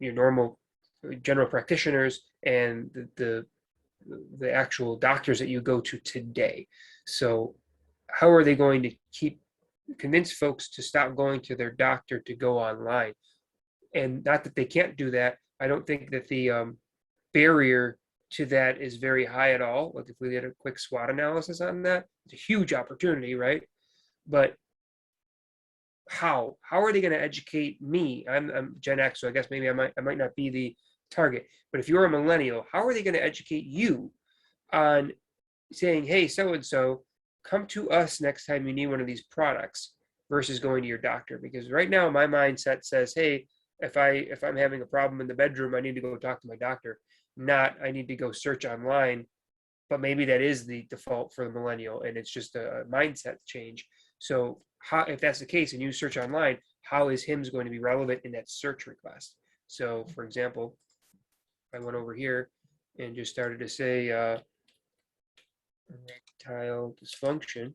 normal general practitioners, and the actual doctors that you go to today. So how are they going to convince folks to stop going to their doctor to go online? And not that they can't do that. I don't think that the barrier to that is very high at all. Like if we did a quick SWOT analysis on that, it's a huge opportunity, right? But how are they going to educate me? I'm Gen X, so I guess maybe I might not be the target. But if you're a millennial, how are they going to educate you on saying, hey, so and so, come to us next time you need one of these products versus going to your doctor? Because right now my mindset says, hey, if I'm having a problem in the bedroom, I need to go talk to my doctor, not I need to go search online. But maybe that is the default for the millennial and it's just a mindset change. So if that's the case and you search online, how is HIMS going to be relevant in that search request? So for example, I went over here and just started to say erectile dysfunction.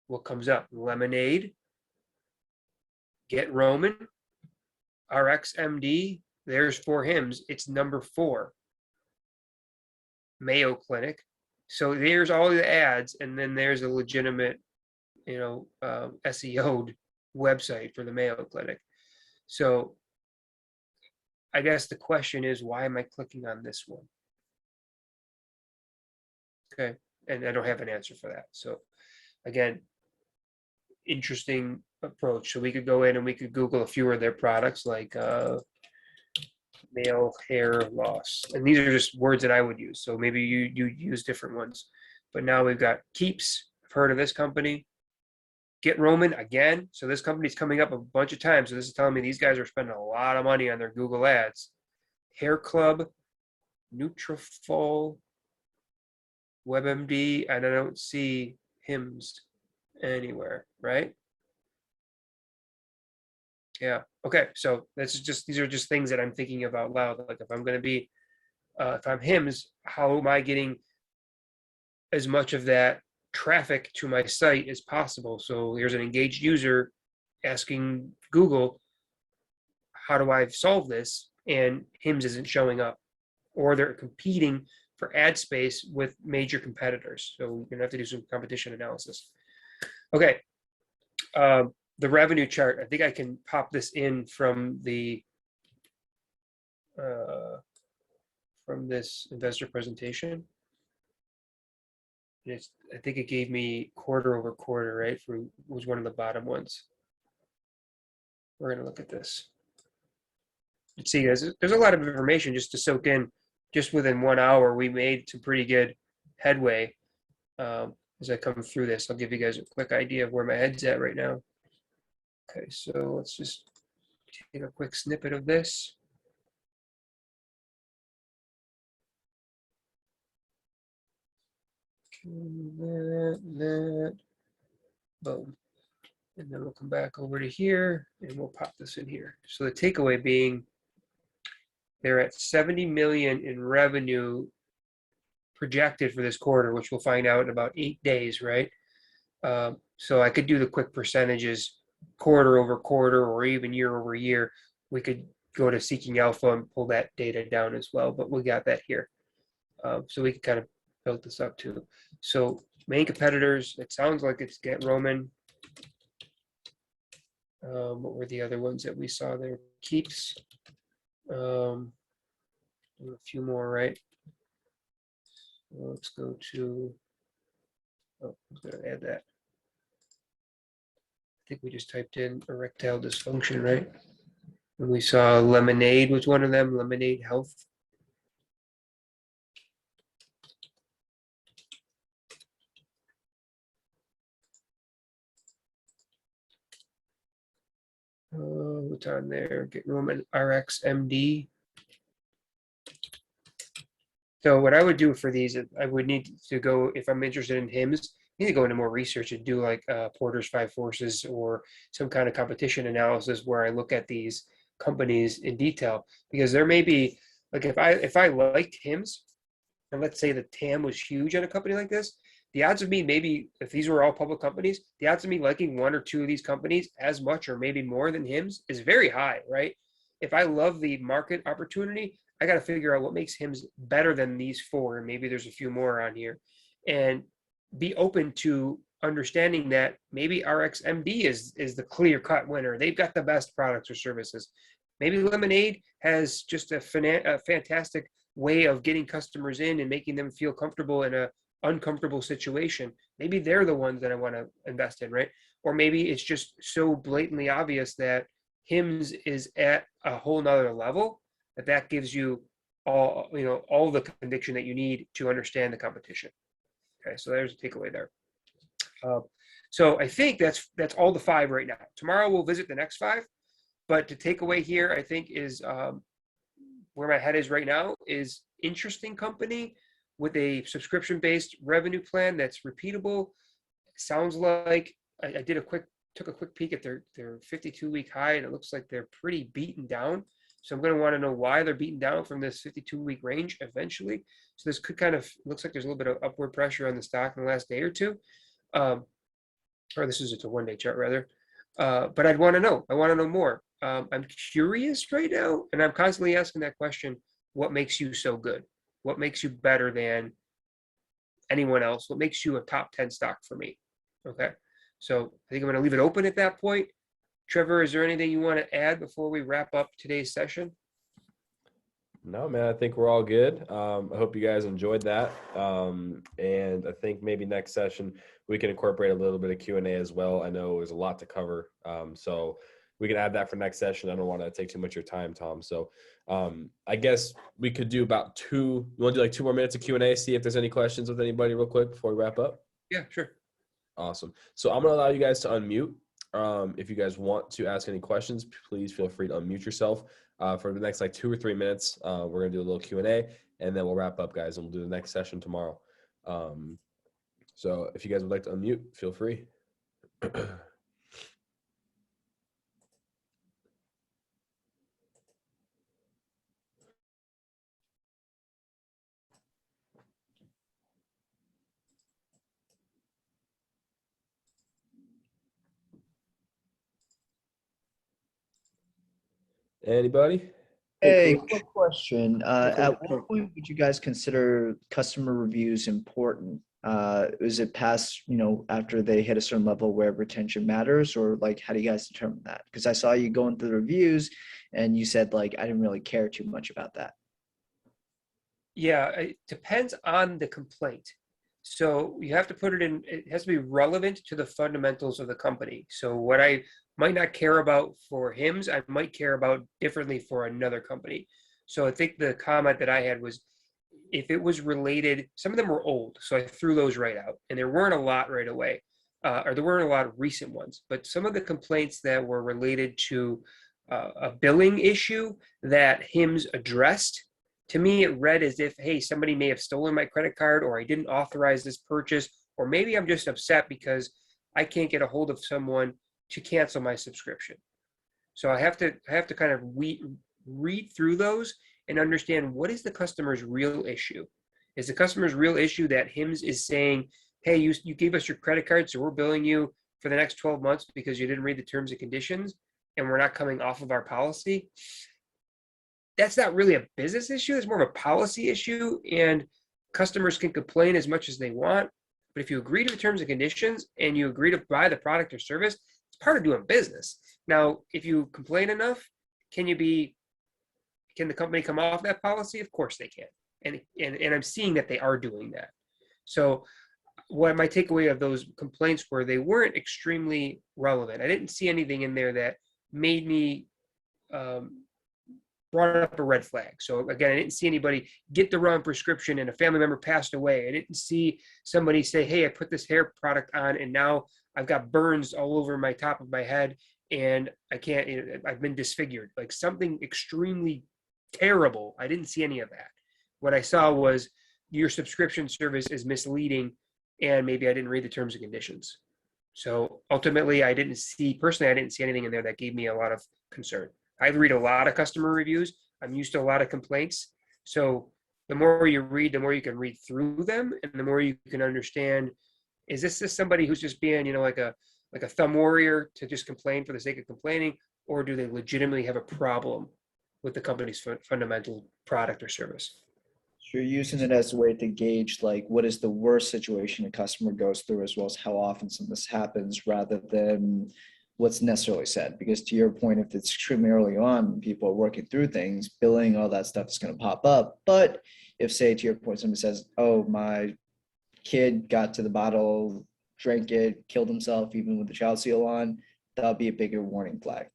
What comes up? Lemonade, Get Roman, RxMD. There's 4 HIMS. It's number 4. Mayo Clinic. So there's all the ads, and then there's a legitimate, SEO'd website for the Mayo Clinic. So I guess the question is, why am I clicking on this one? Okay, and I don't have an answer for that. So again, interesting approach. So we could go in and we could Google a few of their products like male hair loss. And these are just words that I would use. So maybe you use different ones. But now we've got Keeps. I've heard of this company. Get Roman again. So this company's coming up a bunch of times. So this is telling me these guys are spending a lot of money on their Google ads. Hair Club, Nutrafol, WebMD, and I don't see HIMS anywhere, right? Yeah. Okay. So these are just things that I'm thinking of out loud. Like if I'm going to be, if I'm HIMS, how am I getting as much of that traffic to my site as possible. So here's an engaged user asking Google, how do I solve this? And HIMS isn't showing up, or they're competing for ad space with major competitors. So we're gonna have to do some competition analysis. Okay, the revenue chart. I think I can pop this in from this investor presentation. I think it gave me quarter over quarter, right? Was one of the bottom ones. We're gonna look at this. Let's see, guys. There's a lot of information just to soak in. Just within 1 hour, we made some pretty good headway. As I come through this, I'll give you guys a quick idea of where my head's at right now. Okay, so let's just take a quick snippet of this. That, boom. And then we'll come back over to here and we'll pop this in here. So the takeaway being, they're at 70 million in revenue projected for this quarter, which we'll find out in about 8 days, right? So I could do the quick percentages quarter over quarter or even year over year. We could go to Seeking Alpha and pull that data down as well, but we got that here. So we can kind of build this up too. So main competitors, it sounds like it's Get Roman. What were the other ones that we saw there? Keeps. A few more, right? Let's go to, oh, I'm going to add that. I think we just typed in erectile dysfunction, right? And we saw Lemonade was one of them, Lemonade Health. What's on there? Get Roman RX MD. So what I would do for these, I would need to go, if I'm interested in HIMS, I need to go into more research and do like Porter's Five Forces or some kind of competition analysis where I look at these companies in detail, because there may be, like if I liked HIMS, and let's say the TAM was huge on a company like this, the odds of me, maybe if these were all public companies, the odds of me liking one or two of these companies as much or maybe more than HIMS is very high, right? If I love the market opportunity, I got to figure out what makes HIMS better than these four, and maybe there's a few more on here, and be open to understanding that maybe RxMD is the clear-cut winner. They've got the best products or services. Maybe Lemonade has just a fantastic way of getting customers in and making them feel comfortable in a uncomfortable situation. Maybe they're the ones that I want to invest in, right? Or maybe it's just so blatantly obvious that HIMS is at a whole nother level that gives you all the conviction that you need to understand the competition. Okay, so there's a takeaway there. So I think that's all the 5 right now. Tomorrow we'll visit the next 5, but the takeaway here I think is where my head is right now is interesting company with a subscription-based revenue plan that's repeatable. Sounds like I took a quick peek at their 52-week high, and it looks like they're pretty beaten down. So I'm going to want to know why they're beaten down from this 52-week range eventually. So this could kind of, looks like there's a little bit of upward pressure on the stock in the last day or two. Or this is just a one-day chart rather. But I'd want to know. I want to know more. I'm curious right now, and I'm constantly asking that question, what makes you so good? What makes you better than anyone else? What makes you a top 10 stock for me? Okay. So I think I'm going to leave it open at that point. Trevor, is there anything you want to add before we wrap up today's session? No, man, I think we're all good. I hope you guys enjoyed that. And I think maybe next session we can incorporate a little bit of Q&A as well. I know there's a lot to cover. So we can add that for next session. I don't want to take too much of your time, Tom. So I guess we could do about you want to do like 2 more minutes of Q&A, see if there's any questions with anybody real quick before we wrap up? Yeah, sure. Awesome. So I'm going to allow you guys to unmute. If you guys want to ask any questions, please feel free to unmute yourself. For the next like 2 or 3 minutes, we're going to do a little Q&A, and then we'll wrap up, guys, and we'll do the next session tomorrow. So if you guys would like to unmute, feel free. Anybody? Hey, Coach. quick question. Hey, At Coach. what point would you guys consider customer reviews important? Is it past, after they hit a certain level where retention matters, or like, how do you guys determine that? Because I saw you going through the reviews and you said like, I didn't really care too much about that. Yeah, it depends on the complaint. So you have to put it in, it has to be relevant to the fundamentals of the company. So what I might not care about for HIMS, I might care about differently for another company. So I think the comment that I had was if it was related, some of them were old, so I threw those right out. And there weren't a lot right away, or there weren't a lot of recent ones. But some of the complaints that were related to a billing issue that HIMS addressed, to me, it read as if, hey, somebody may have stolen my credit card, or I didn't authorize this purchase, or maybe I'm just upset because I can't get a hold of someone to cancel my subscription. So I have to kind of read through those and understand what is the customer's real issue. Is the customer's real issue that HIMS is saying, hey, you gave us your credit card, so we're billing you for the next 12 months because you didn't read the terms and conditions, and we're not coming off of our policy? That's not really a business issue. It's more of a policy issue, and customers can complain as much as they want. But if you agree to the terms and conditions and you agree to buy the product or service, it's part of doing business. Now, if you complain enough, can the company come off that policy? Of course they can. And I'm seeing that they are doing that. So what my takeaway of those complaints were, they weren't extremely relevant. I didn't see anything in there that made me brought up a red flag. So again, I didn't see anybody get the wrong prescription and a family member passed away. I didn't see somebody say, hey, I put this hair product on and now I've got burns all over my top of my head and I can't, I've been disfigured. Like something extremely terrible. I didn't see any of that. What I saw was your subscription service is misleading and maybe I didn't read the terms and conditions. So ultimately, I didn't see anything in there that gave me a lot of concern. I read a lot of customer reviews. I'm used to a lot of complaints. So the more you read, the more you can read through them, and the more you can understand, is this just somebody who's just being, like a thumb warrior to just complain for the sake of complaining, or do they legitimately have a problem with the company's fundamental product or service? So you're using it as a way to gauge like what is the worst situation a customer goes through, as well as how often some of this happens, rather than what's necessarily said. Because to your point, if it's extremely early on, people are working through things, billing, all that stuff is going to pop up. But if, say, to your point, somebody says, oh, my kid got to the bottle, drank it, killed himself, even with the child seal on, that'll be a bigger warning flag.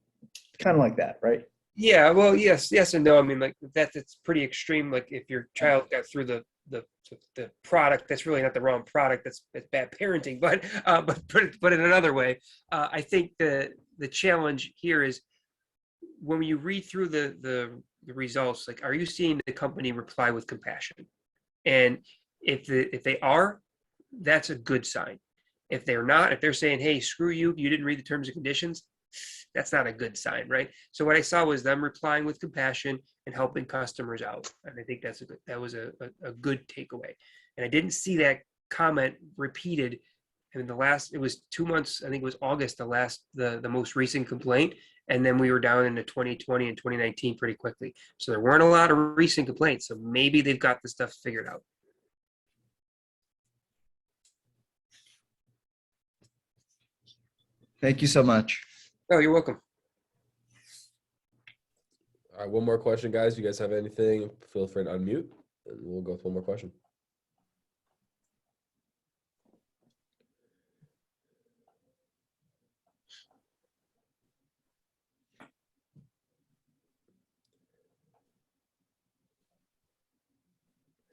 Kind of like that, right? Yeah, well, yes and no. I mean, like that's pretty extreme. Like if your child got through the product, that's really not the wrong product. That's bad parenting. But put it another way, I think the challenge here is when you read through the results, like, are you seeing the company reply with compassion? And if they are, that's a good sign. If they're not, if they're saying, hey, screw you, you didn't read the terms and conditions, that's not a good sign, right? So what I saw was them replying with compassion and helping customers out. And I think that was a good takeaway. And I didn't see that comment repeated in it was 2 months, I think it was August, the most recent complaint. And then we were down into 2020 and 2019 pretty quickly. So there weren't a lot of recent complaints. So maybe they've got the stuff figured out. Thank you so much. Oh, you're welcome. All right, one more question, guys. You guys have anything? Feel free to unmute, and we'll go with one more question.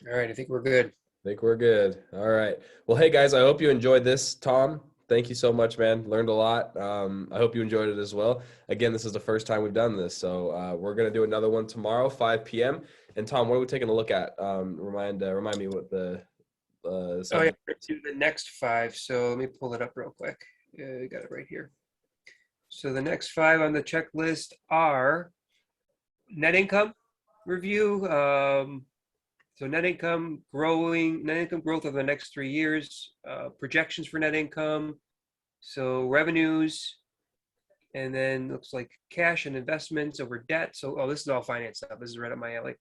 All right, I think we're good. I think we're good. All right. Well, hey, guys, I hope you enjoyed this. Tom, thank you so much, man. Learned a lot. I hope you enjoyed it as well. Again, this is the first time we've done this, so we're going to do another one tomorrow, 5 p.m. And Tom, what are we taking a look at? Remind me what the Oh, yeah, do the next 5. So let me pull it up real quick. I got it right here. So the next 5 on the checklist are net income review. So net income growth over the next 3 years, projections for net income. So revenues, And then looks like cash and investments over debt. So, this is all finance stuff. This is right up my alley.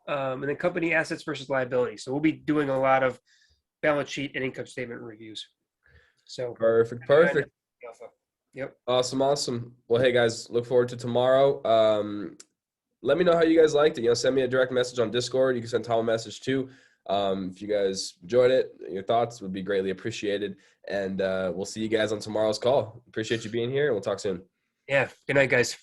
And then company assets versus liability. So we'll be doing a lot of balance sheet and income statement reviews. So Perfect. Yep. Awesome. Well, hey guys, look forward to tomorrow. Let me know how you guys liked it. Send me a direct message on Discord. You can send Tom a message too. If you guys enjoyed it, your thoughts would be greatly appreciated. And we'll see you guys on tomorrow's call. Appreciate you being here, and we'll talk soon. Yeah. Good night, guys.